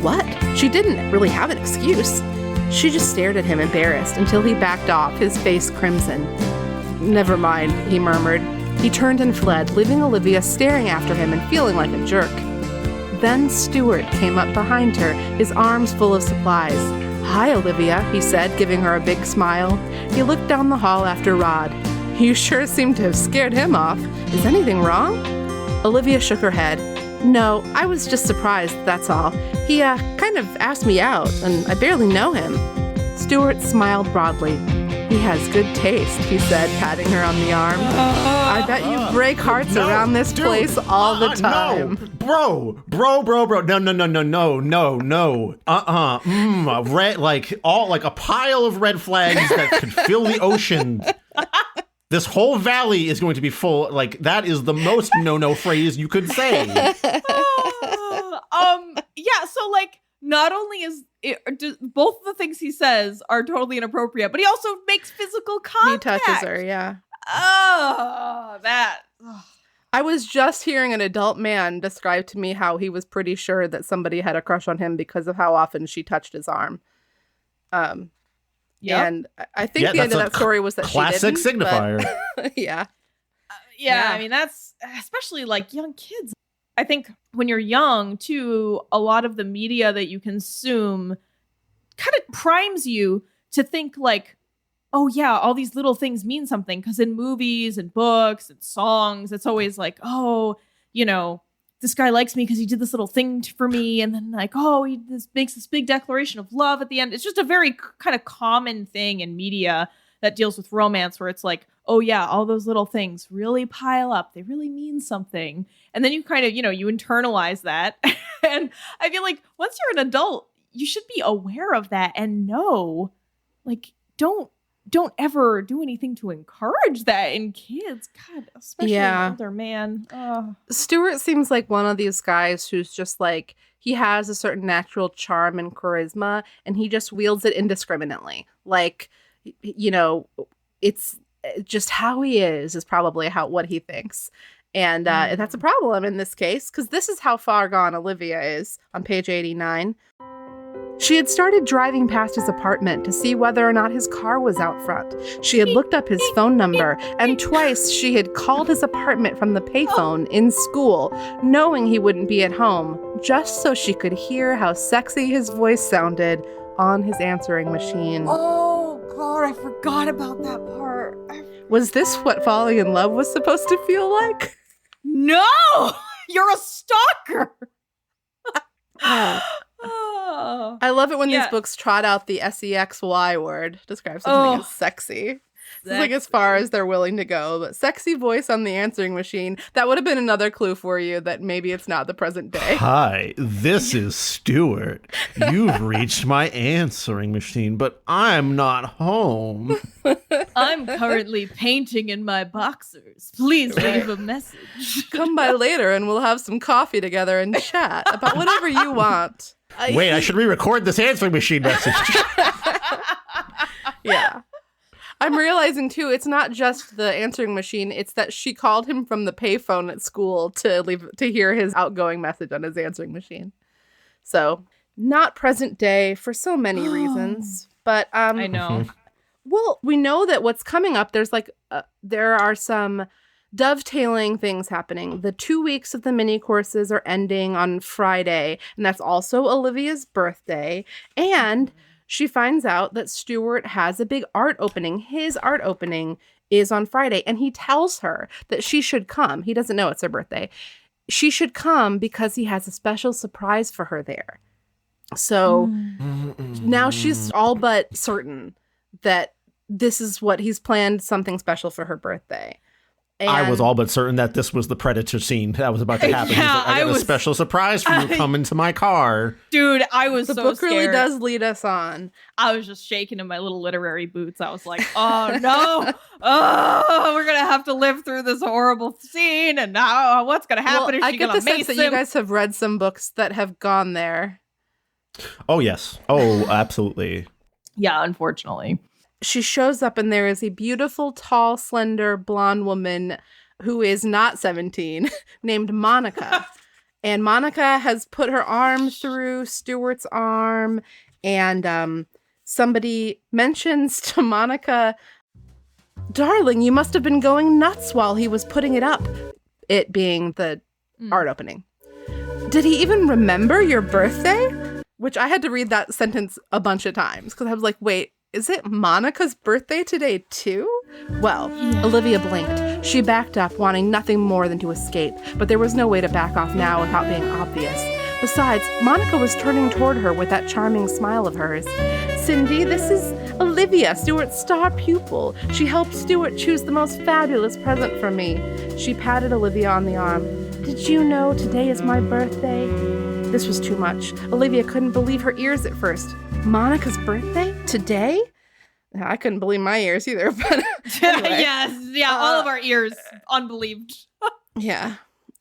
what? She didn't really have an excuse. She just stared at him, embarrassed, until he backed off, his face crimson. Never mind, he murmured. He turned and fled, leaving Olivia staring after him and feeling like a jerk. Then Stuart came up behind her, his arms full of supplies. Hi, Olivia, he said, giving her a big smile. He looked down the hall after Rod. You sure seem to have scared him off. Is anything wrong? Olivia shook her head. No, I was just surprised, that's all. He, kind of asked me out, and I barely know him. Stuart smiled broadly. He has good taste, he said, patting her on the arm. I bet you break hearts around this place all the time. No, bro. No. Red, like a pile of red flags that could fill the ocean. This whole valley is going to be full. Like, that is the most no phrase you could say. Yeah, so like, not only is both of the things he says are totally inappropriate, but he also makes physical contact. He touches her, yeah. Oh, that. I was just hearing an adult man describe to me how he was pretty sure that somebody had a crush on him because of how often she touched his arm. And I think the end of that story was that classic she didn't. signifier. But, yeah. I mean, that's especially like young kids. I think when you're young, too, a lot of the media that you consume kind of primes you to think like, oh, yeah, all these little things mean something. Because in movies and books and songs, it's always like, oh, you know, this guy likes me because he did this little thing for me. And then like, oh, he makes this big declaration of love at the end. It's just a very kind of common thing in media that deals with romance where it's like, oh, yeah, all those little things really pile up. They really mean something. And then you kind of, you know, you internalize that. And I feel like once you're an adult, you should be aware of that and know, like, don't ever do anything to encourage that in kids. God, especially an older man. Stuart seems like one of these guys who's just like, he has a certain natural charm and charisma, and he just wields it indiscriminately. Like, you know, it's just how he is probably what he thinks. And that's a problem in this case, because this is how far gone Olivia is on page 89. She had started driving past his apartment to see whether or not his car was out front. She had looked up his phone number, and twice she had called his apartment from the payphone in school, knowing he wouldn't be at home, just so she could hear how sexy his voice sounded on his answering machine. Oh, God, I forgot about that part. Was this what falling in love was supposed to feel like? No! You're a stalker! I love it when these books trot out the SEXY word, describe something as sexy. It's like as far as they're willing to go. But sexy voice on the answering machine, that would have been another clue for you that maybe it's not the present day. Hi, this is Stuart. You've reached my answering machine, but I'm not home. I'm currently painting in my boxers. Please leave a message. Come by later and we'll have some coffee together and chat about whatever you want. Wait, I should re-record this answering machine message. Yeah. I'm realizing, too, it's not just the answering machine. It's that she called him from the payphone at school to hear his outgoing message on his answering machine. So, not present day for so many reasons. But I know. Well, we know that what's coming up, there are some dovetailing things happening. The 2 weeks of the mini courses are ending on Friday, and that's also Olivia's birthday. And she finds out that Stuart has a big art opening. His art opening is on Friday, and he tells her that she should come. He doesn't know it's her birthday. She should come because he has a special surprise for her there. So now she's all but certain that this is what he's planned, something special for her birthday. And I was all but certain that this was the Predator scene that was about to happen. Yeah, I got a special surprise for you. Come into my car. Dude, I was so scared. The book really does lead us on. I was just shaking in my little literary boots. I was like, oh no. Oh, we're going to have to live through this horrible scene. And now what's going to happen? Is she going to mace him? I get the sense that you guys have read some books that have gone there. Oh, yes. Oh, absolutely. Yeah, unfortunately. She shows up and there is a beautiful, tall, slender, blonde woman who is not 17 named Monica. And Monica has put her arm through Stuart's arm, and somebody mentions to Monica, "Darling, you must have been going nuts while he was putting it up." It being the art opening. "Did he even remember your birthday?" Which I had to read that sentence a bunch of times because I was like, wait, is it Monica's birthday today too? Well, Olivia blinked. She backed up, wanting nothing more than to escape, but there was no way to back off now without being obvious. Besides, Monica was turning toward her with that charming smile of hers. "Cindy, this is Olivia, Stuart's star pupil. She helped Stuart choose the most fabulous present for me." She patted Olivia on the arm. "Did you know today is my birthday?" This was too much. Olivia couldn't believe her ears at first. Monica's birthday? Today? I couldn't believe my ears either, but anyway. All of our ears unbelieved. Yeah.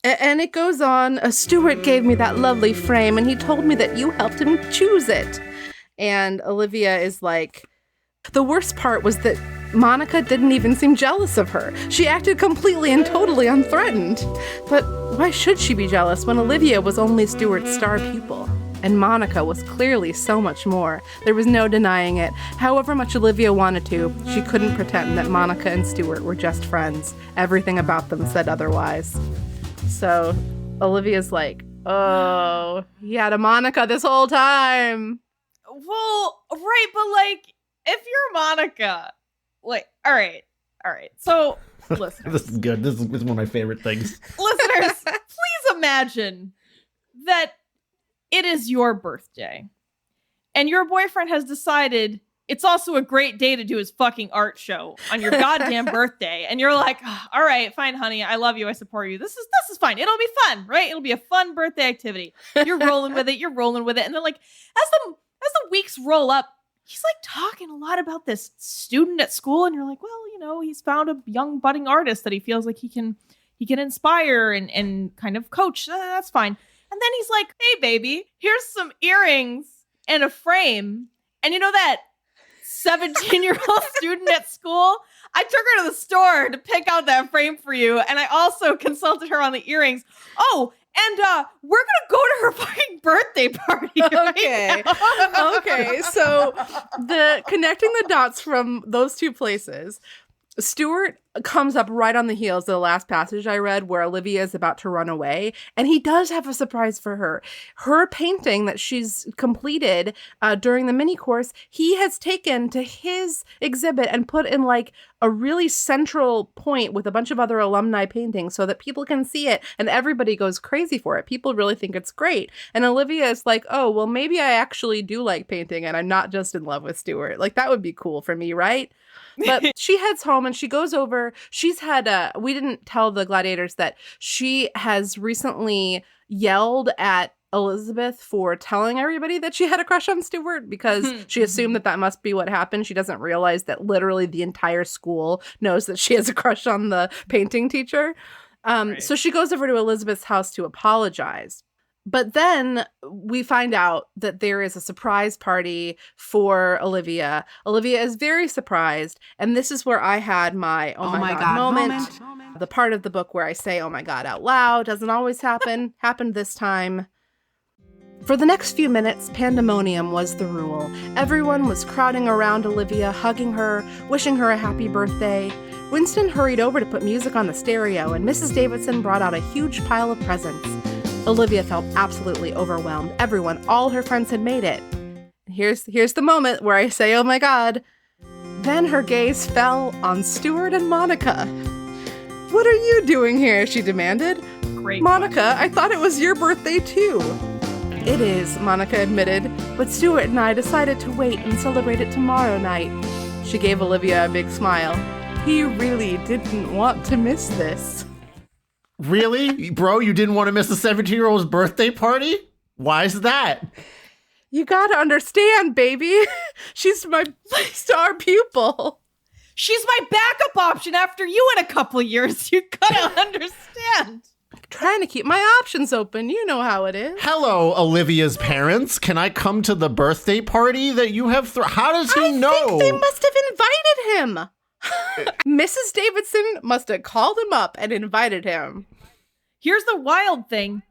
And it goes on, "Stuart gave me that lovely frame, and he told me that you helped him choose it." And Olivia is like, the worst part was that Monica didn't even seem jealous of her. She acted completely and totally unthreatened. But why should she be jealous when Olivia was only Stuart's star pupil? And Monica was clearly so much more. There was no denying it. However much Olivia wanted to, she couldn't pretend that Monica and Stuart were just friends. Everything about them said otherwise. So Olivia's like, oh, he had a Monica this whole time. Well, right, but like, if you're Monica, like, all right. So, listeners. This is good. This is one of my favorite things. Listeners, please imagine that it is your birthday, and your boyfriend has decided it's also a great day to do his fucking art show on your goddamn birthday. And you're like, oh, all right, fine, honey. I love you. I support you. This is fine. It'll be fun, right? It'll be a fun birthday activity. You're rolling with it. And then like, as the weeks roll up, he's like talking a lot about this student at school. And you're like, well, he's found a young budding artist that he feels like he can inspire and kind of coach. That's fine. And then he's like, hey, baby, here's some earrings and a frame. And you know that 17-year-old student at school? I took her to the store to pick out that frame for you. And I also consulted her on the earrings. Oh, and we're going to go to her fucking birthday party. Okay. Okay. So connecting the dots from those two places, Stuart comes up right on the heels of the last passage I read where Olivia is about to run away. And he does have a surprise for her. Her painting that she's completed during the mini course, he has taken to his exhibit and put in like a really central point with a bunch of other alumni paintings so that people can see it and everybody goes crazy for it. People really think it's great. And Olivia is like, oh, well, maybe I actually do like painting and I'm not just in love with Stuart. Like that would be cool for me, right? But she heads home and she goes over. She's had we didn't tell the gladiators that she has recently yelled at Elizabeth for telling everybody that she had a crush on Stuart because she assumed that must be what happened. She doesn't realize that literally the entire school knows that she has a crush on the painting teacher. Right. So she goes over to Elizabeth's house to apologize. But then we find out that there is a surprise party for Olivia. Olivia is very surprised. And this is where I had my oh my God moment. The part of the book where I say, oh my God, out loud. Doesn't always happen. Happened this time. For the next few minutes, pandemonium was the rule. Everyone was crowding around Olivia, hugging her, wishing her a happy birthday. Winston hurried over to put music on the stereo, and Mrs. Davidson brought out a huge pile of presents. Olivia felt absolutely overwhelmed. Everyone, all her friends had made it. Here's the moment where I say, oh my God. Then her gaze fell on Stuart and Monica. What are you doing here? She demanded. Great Monica, question. I thought it was your birthday too. It is, Monica admitted, but Stuart and I decided to wait and celebrate it tomorrow night. She gave Olivia a big smile. He really didn't want to miss this. Really? Bro, you didn't want to miss a 17-year-old's birthday party? Why is that? You gotta understand, baby. She's my star pupil. She's my backup option after you in a couple years. You gotta understand. Trying to keep my options open. You know how it is. Hello, Olivia's parents. Can I come to the birthday party that you have? How does he know? I think they must have invited him. Mrs. Davidson must have called him up and invited him. Here's the wild thing.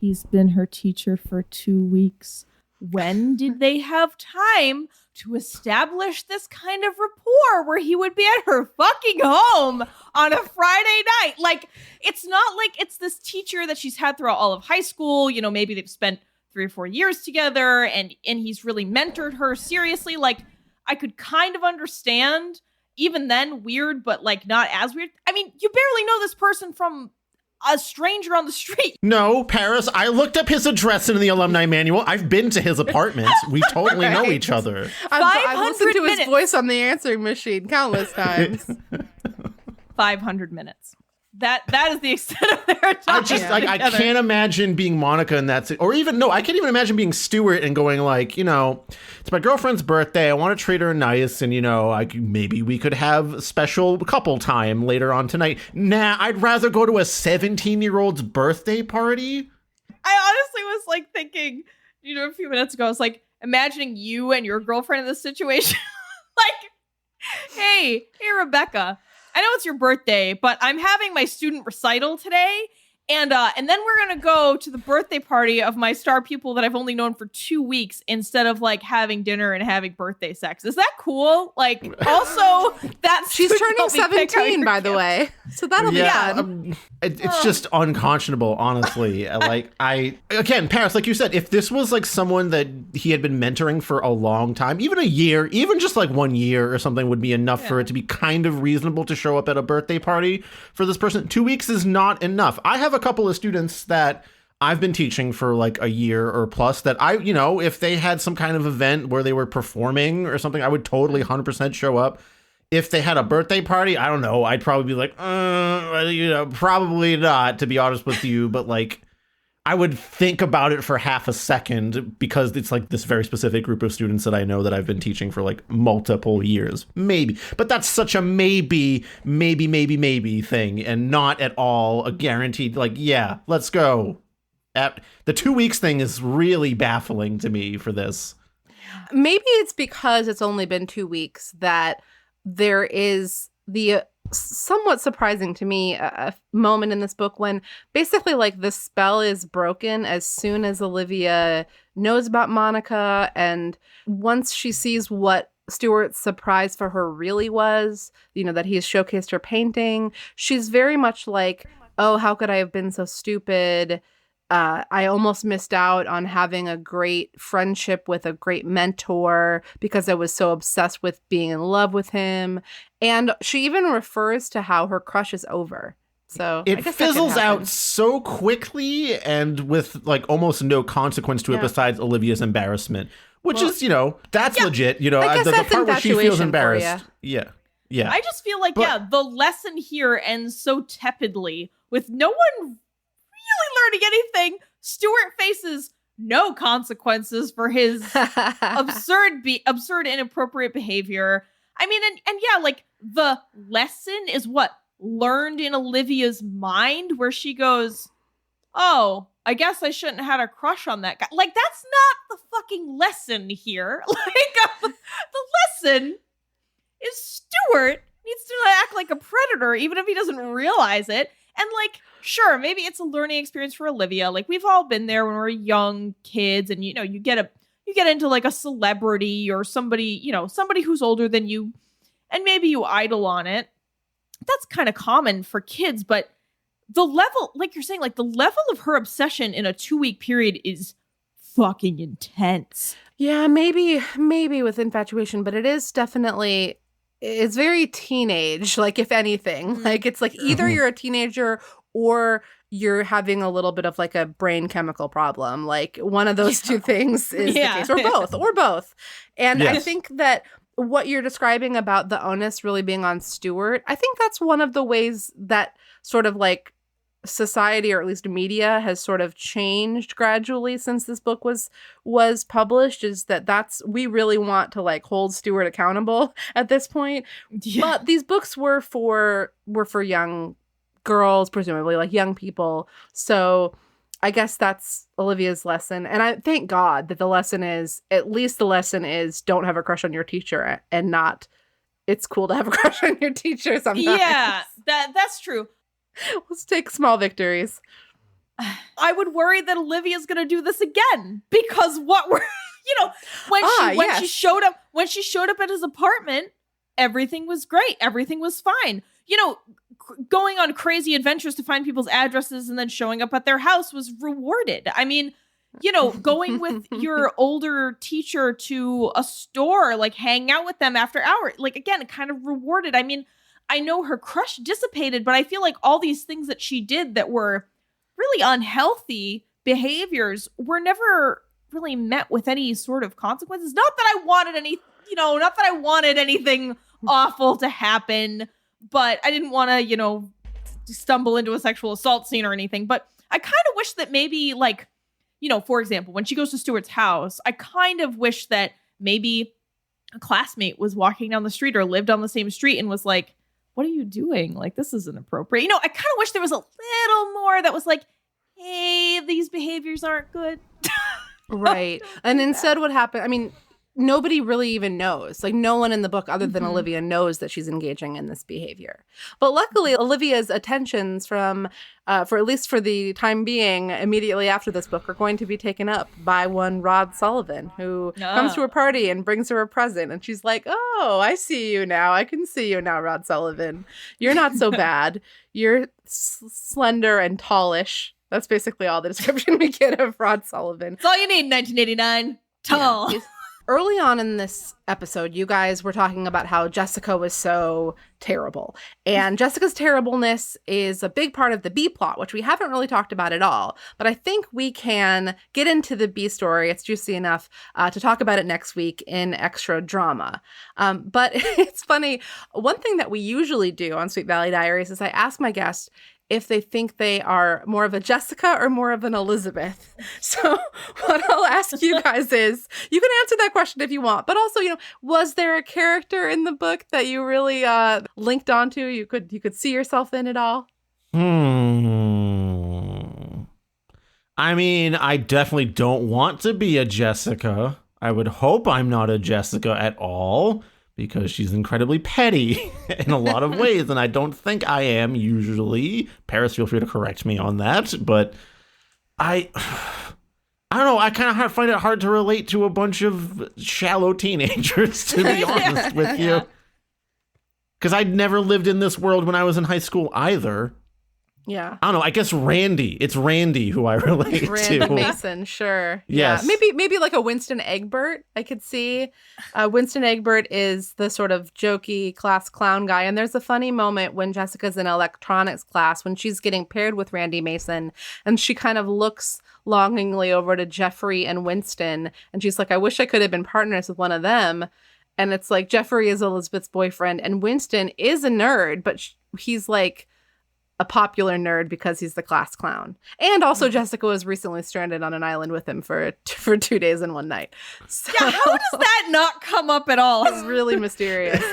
He's been her teacher for 2 weeks. When did they have time to establish this kind of rapport where he would be at her fucking home on a Friday night? Like, it's not like it's this teacher that she's had throughout all of high school. You know, maybe they've spent 3 or 4 years together and he's really mentored her seriously. Like, I could kind of understand. Even then, weird, but like not as weird. I mean, you barely know this person from a stranger on the street. No, Paris, I looked up his address in the alumni manual. I've been to his apartment. We totally know each other. I've listened to his minutes. voice on the answering machine countless times. 500 minutes. That is the extent of their time. I can't imagine being Monica in that, or even, no, I can't even imagine being Stuart and going like, you know, it's my girlfriend's birthday. I want to treat her nice. And, you know, maybe we could have special couple time later on tonight. Nah, I'd rather go to a 17-year-old's birthday party. I honestly was like thinking, you know, a few minutes ago, I was like imagining you and your girlfriend in this situation. Like, Hey, Rebecca, I know it's your birthday, but I'm having my student recital today. And then we're going to go to the birthday party of my star pupil that I've only known for 2 weeks instead of like having dinner and having birthday sex. Is that cool? Like, also, that's she's turning 17, by the way. So that'll be fun. It's just unconscionable, honestly. Again, Paris, like you said, if this was like someone that he had been mentoring for a long time, even a year, even just like 1 year or something would be enough for it to be kind of reasonable to show up at a birthday party for this person. 2 weeks is not enough. I have a couple of students that I've been teaching for like a year or plus that if they had some kind of event where they were performing or something, I would totally 100% show up. If they had a birthday party, I don't know, I'd probably be like, probably not, to be honest with you. But like, I would think about it for half a second because it's like this very specific group of students that I know that I've been teaching for like multiple years, maybe. But that's such a maybe thing and not at all a guaranteed, like, yeah, let's go. The 2 weeks thing is really baffling to me for this. Maybe it's because it's only been 2 weeks that there is the somewhat surprising to me a moment in this book when basically like the spell is broken as soon as Olivia knows about Monica, and once she sees what Stuart's surprise for her really was, that he has showcased her painting, she's very much like, oh, how could I have been so stupid? I almost missed out on having a great friendship with a great mentor because I was so obsessed with being in love with him. And she even refers to how her crush is over. So it fizzles out so quickly and with like almost no consequence to it besides Olivia's embarrassment, which is, that's legit. I guess the that's part where she feels embarrassed. Yeah. Yeah. I just feel like, the lesson here ends so tepidly with no one learning anything. Stuart faces no consequences for his absurd, inappropriate behavior. I mean, and like the lesson is what learned in Olivia's mind, where she goes, "Oh, I guess I shouldn't have had a crush on that guy." Like, that's not the fucking lesson here. Like, the lesson is Stuart needs to act like a predator, even if he doesn't realize it. And like, sure, maybe it's a learning experience for Olivia. Like, we've all been there when we're young kids, and you get into like a celebrity or somebody who's older than you, and maybe you idol on it. That's kind of common for kids, but the level, like you're saying, like the level of her obsession in a 2-week period is fucking intense. Yeah, maybe with infatuation, but it is definitely, it's very teenage, like, if anything. Like, it's like either you're a teenager or you're having a little bit of like a brain chemical problem. Like, one of those two things is the case, or both. And I think that what you're describing about the onus really being on Stuart, I think that's one of the ways that sort of like society, or at least media, has sort of changed gradually since this book was published, is that's, we really want to like hold Stuart accountable at this point. But these books were for young girls, presumably, like young people. So I guess that's Olivia's lesson. And I thank God that the lesson is don't have a crush on your teacher, and not it's cool to have a crush on your teacher sometimes. Yeah, that's true. Let's take small victories. I would worry that Olivia's going to do this again, because what we're, when she showed up at his apartment, everything was great. Everything was fine. Going on crazy adventures to find people's addresses and then showing up at their house was rewarded. I mean, going with your older teacher to a store, like hang out with them after hours, like, again, kind of rewarded. I mean, I know her crush dissipated, but I feel like all these things that she did that were really unhealthy behaviors were never really met with any sort of consequences. Not that I wanted anything awful to happen, but I didn't want to, stumble into a sexual assault scene or anything. But I kind of wish that maybe, like, for example, when she goes to Stuart's house, I kind of wish that maybe a classmate was walking down the street or lived on the same street and was like, "What are you doing? Like, this isn't appropriate." I kind of wish there was a little more that was like, "Hey, these behaviors aren't good." Right. And instead what happened, I mean, nobody really even knows. Like, no one in the book other than Olivia knows that she's engaging in this behavior. But luckily, Olivia's attentions for at least for the time being, immediately after this book, are going to be taken up by one Rod Sullivan, who comes to her party and brings her a present. And she's like, oh, I see you now. I can see you now, Rod Sullivan. You're not so bad. You're slender and tallish. That's basically all the description we get of Rod Sullivan. That's all you need in 1989. Tall. Yeah. Early on in this episode, you guys were talking about how Jessica was so terrible. And Jessica's terribleness is a big part of the B plot, which we haven't really talked about at all. But I think we can get into the B story. It's juicy enough to talk about it next week in extra drama. But it's funny. One thing that we usually do on Sweet Valley Diaries is I ask my guests if they think they are more of a Jessica or more of an Elizabeth. So what I'll ask you guys is, you can answer that question if you want, but also, was there a character in the book that you really linked onto? You could see yourself in it all? I mean, I definitely don't want to be a Jessica. I would hope I'm not a Jessica at all, because she's incredibly petty in a lot of ways, and I don't think I am usually. Paris, feel free to correct me on that, but I don't know, I kind of find it hard to relate to a bunch of shallow teenagers, to be honest with you. Because I'd never lived in this world when I was in high school either. Yeah. I don't know. I guess Randy. It's Randy who I relate Randy to. Mason, sure. Yes. Yeah. Maybe like a Winston Egbert, I could see. Winston Egbert is the sort of jokey class clown guy. And there's a funny moment when Jessica's in electronics class when she's getting paired with Randy Mason. And she kind of looks longingly over to Jeffrey and Winston. And she's like, I wish I could have been partners with one of them. And it's like, Jeffrey is Elizabeth's boyfriend. And Winston is a nerd, but he's like a popular nerd because he's the class clown. And also Jessica was recently stranded on an island with him for 2 days and 1 night. So, yeah, how does that not come up at all? It's really mysterious.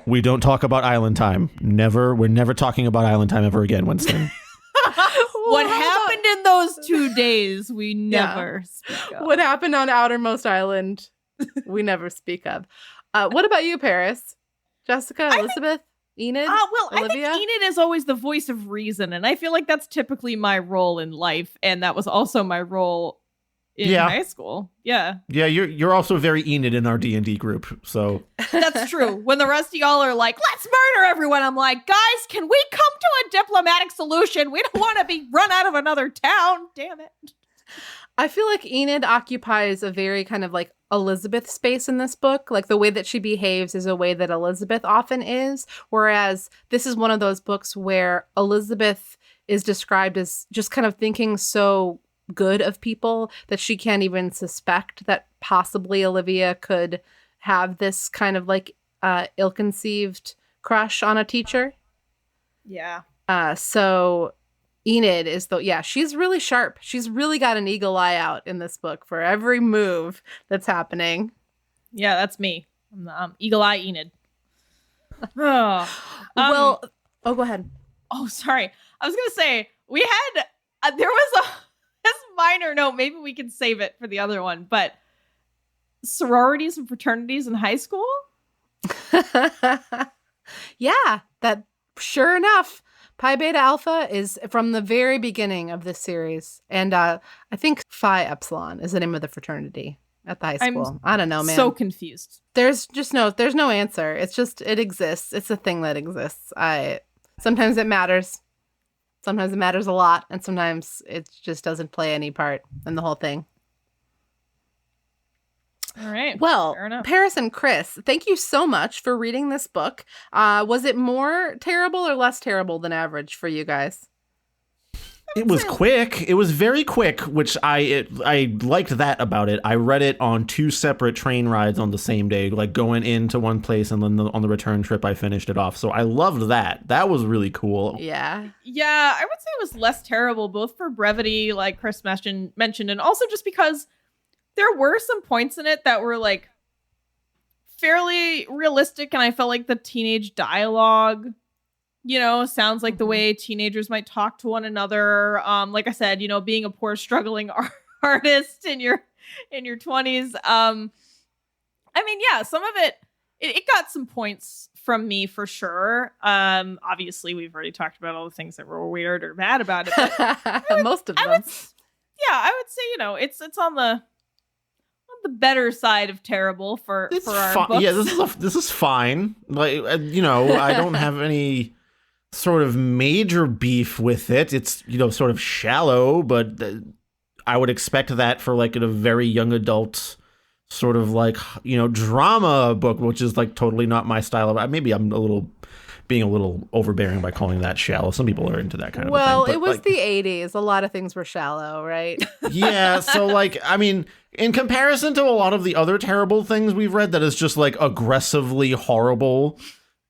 We don't talk about island time. Never. We're never talking about island time ever again, Winston. What happened in those 2 days, we never speak of. What happened on Outermost Island, we never speak of. What about you, Paris? Jessica, Elizabeth? Enid? Olivia? I think Enid is always the voice of reason, and I feel like that's typically my role in life, and that was also my role in high school. Yeah. Yeah, you're also very Enid in our D&D group, so. That's true. When the rest of y'all are like, let's murder everyone, I'm like, guys, can we come to a diplomatic solution? We don't want to be run out of another town. Damn it. I feel like Enid occupies a very kind of like Elizabeth space in this book. Like the way that she behaves is a way that Elizabeth often is. Whereas this is one of those books where Elizabeth is described as just kind of thinking so good of people that she can't even suspect that possibly Olivia could have this kind of like ill-conceived crush on a teacher. Yeah. So Enid is she's really sharp. She's really got an eagle eye out in this book for every move that's happening. Yeah, that's me. I'm eagle eye Enid. Go ahead. Oh, sorry. I was gonna say we had there was this minor note. Maybe we can save it for the other one. But sororities and fraternities in high school. Yeah, that sure enough. Pi Beta Alpha is from the very beginning of this series. And I think Phi Epsilon is the name of the fraternity at the high school. I don't know, man. So confused. There's no answer. It's just, it exists. It's a thing that exists. Sometimes it matters. Sometimes it matters a lot. And sometimes it just doesn't play any part in the whole thing. All right. Well, Paris and Chris, thank you so much for reading this book. Was it more terrible or less terrible than average for you guys? It was quick. It was very quick, which I liked that about it. I read it on 2 separate train rides on the same day, like going into one place and then on the return trip, I finished it off. So I loved that. That was really cool. Yeah. Yeah, I would say it was less terrible, both for brevity, like Chris mentioned, and also just because there were some points in it that were like fairly realistic, and I felt like the teenage dialogue, sounds like the way teenagers might talk to one another. Like I said, being a poor struggling artist in your 20s. I mean, yeah, some of it got some points from me for sure. Obviously, we've already talked about all the things that were weird or bad about it. But Most of them. I would say, it's on the better side of terrible for our books. Yeah, this is fine. Like, I don't have any sort of major beef with it. It's, sort of shallow, but I would expect that for like a very young adult sort of like, drama book, which is like totally not my style of. Maybe I'm being a little overbearing by calling that shallow. Some people are into that kind of thing. Well, it was the 80s. A lot of things were shallow, right? Yeah, so like, I mean, in comparison to a lot of the other terrible things we've read that is just like aggressively horrible,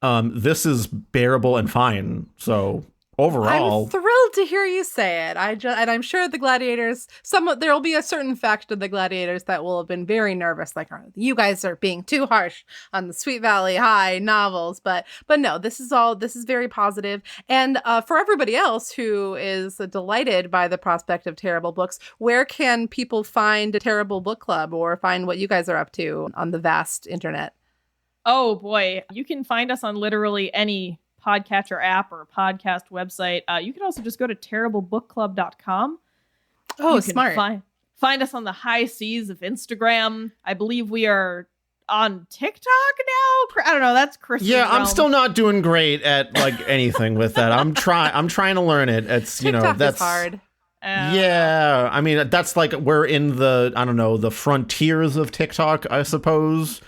this is bearable and fine. So overall, I'm thrilled to hear you say it. And I'm sure the gladiators, there'll be a certain fact of the gladiators that will have been very nervous, like, oh, you guys are being too harsh on the Sweet Valley High novels. But no, this is very positive. And for everybody else who is delighted by the prospect of terrible books, where can people find a Terrible Book Club or find what you guys are up to on the vast internet? Oh boy, you can find us on literally any podcatcher app or podcast website. You can also just go to terriblebookclub.com. Oh, you can smart. Find us on the high seas of Instagram. I believe we are on TikTok now. I don't know. That's Chris's yeah, I'm realm. still not doing great at like anything with that. I'm trying to learn it. It's TikTok that's is hard. Yeah, I mean that's like we're in the frontiers of TikTok, I suppose.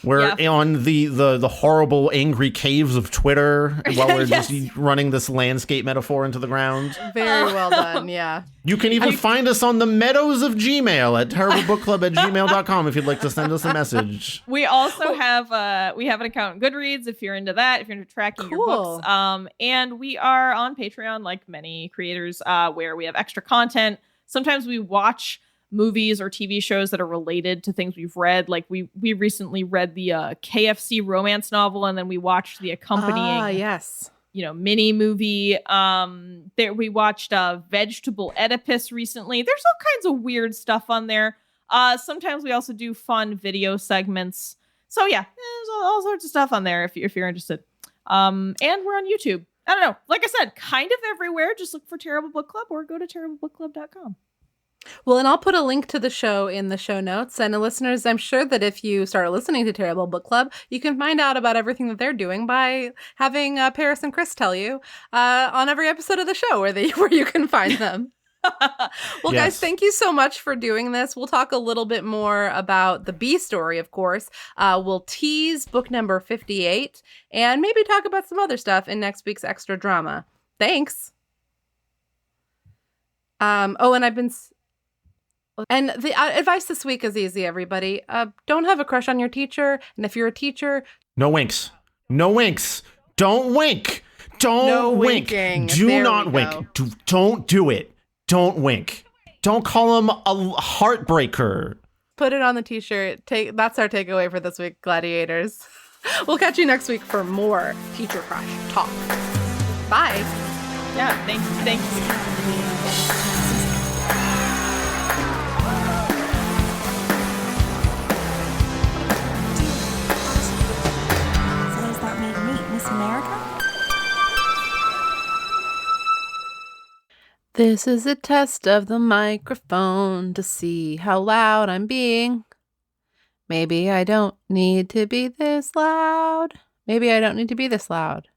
We're on the horrible angry caves of Twitter while we're just running this landscape metaphor into the ground. Very well done, yeah. You can even find us on the meadows of Gmail at terriblebookclub@gmail.com if you'd like to send us a message. We also have an account in Goodreads if you're into that, if you're into tracking your books. And we are on Patreon like many creators where we have extra content. Sometimes we watch movies or TV shows that are related to things we've read. Like we recently read the KFC romance novel, and then we watched the accompanying mini movie. There we watched Vegetable Oedipus recently. There's all kinds of weird stuff on there. Sometimes we also do fun video segments. So yeah, there's all sorts of stuff on there if you're interested. And we're on YouTube. I don't know. Like I said, kind of everywhere. Just look for Terrible Book Club or go to terriblebookclub.com. Well, and I'll put a link to the show in the show notes. And listeners, I'm sure that if you start listening to Terrible Book Club, you can find out about everything that they're doing by having Paris and Chris tell you on every episode of the show where you can find them. Well, guys, thank you so much for doing this. We'll talk a little bit more about the B story, of course. We'll tease book number 58 and maybe talk about some other stuff in next week's extra drama. Thanks. And the advice this week is easy, everybody. Don't have a crush on your teacher. And if you're a teacher... No winks. No winks. Don't wink. Don't wink. Winking. Do not wink. Don't do it. Don't wink. Don't call him a heartbreaker. Put it on the t-shirt. That's our takeaway for this week, gladiators. We'll catch you next week for more teacher crush talk. Bye. Yeah, thank you. America? This is a test of the microphone to see how loud I'm being. Maybe I don't need to be this loud. Maybe I don't need to be this loud.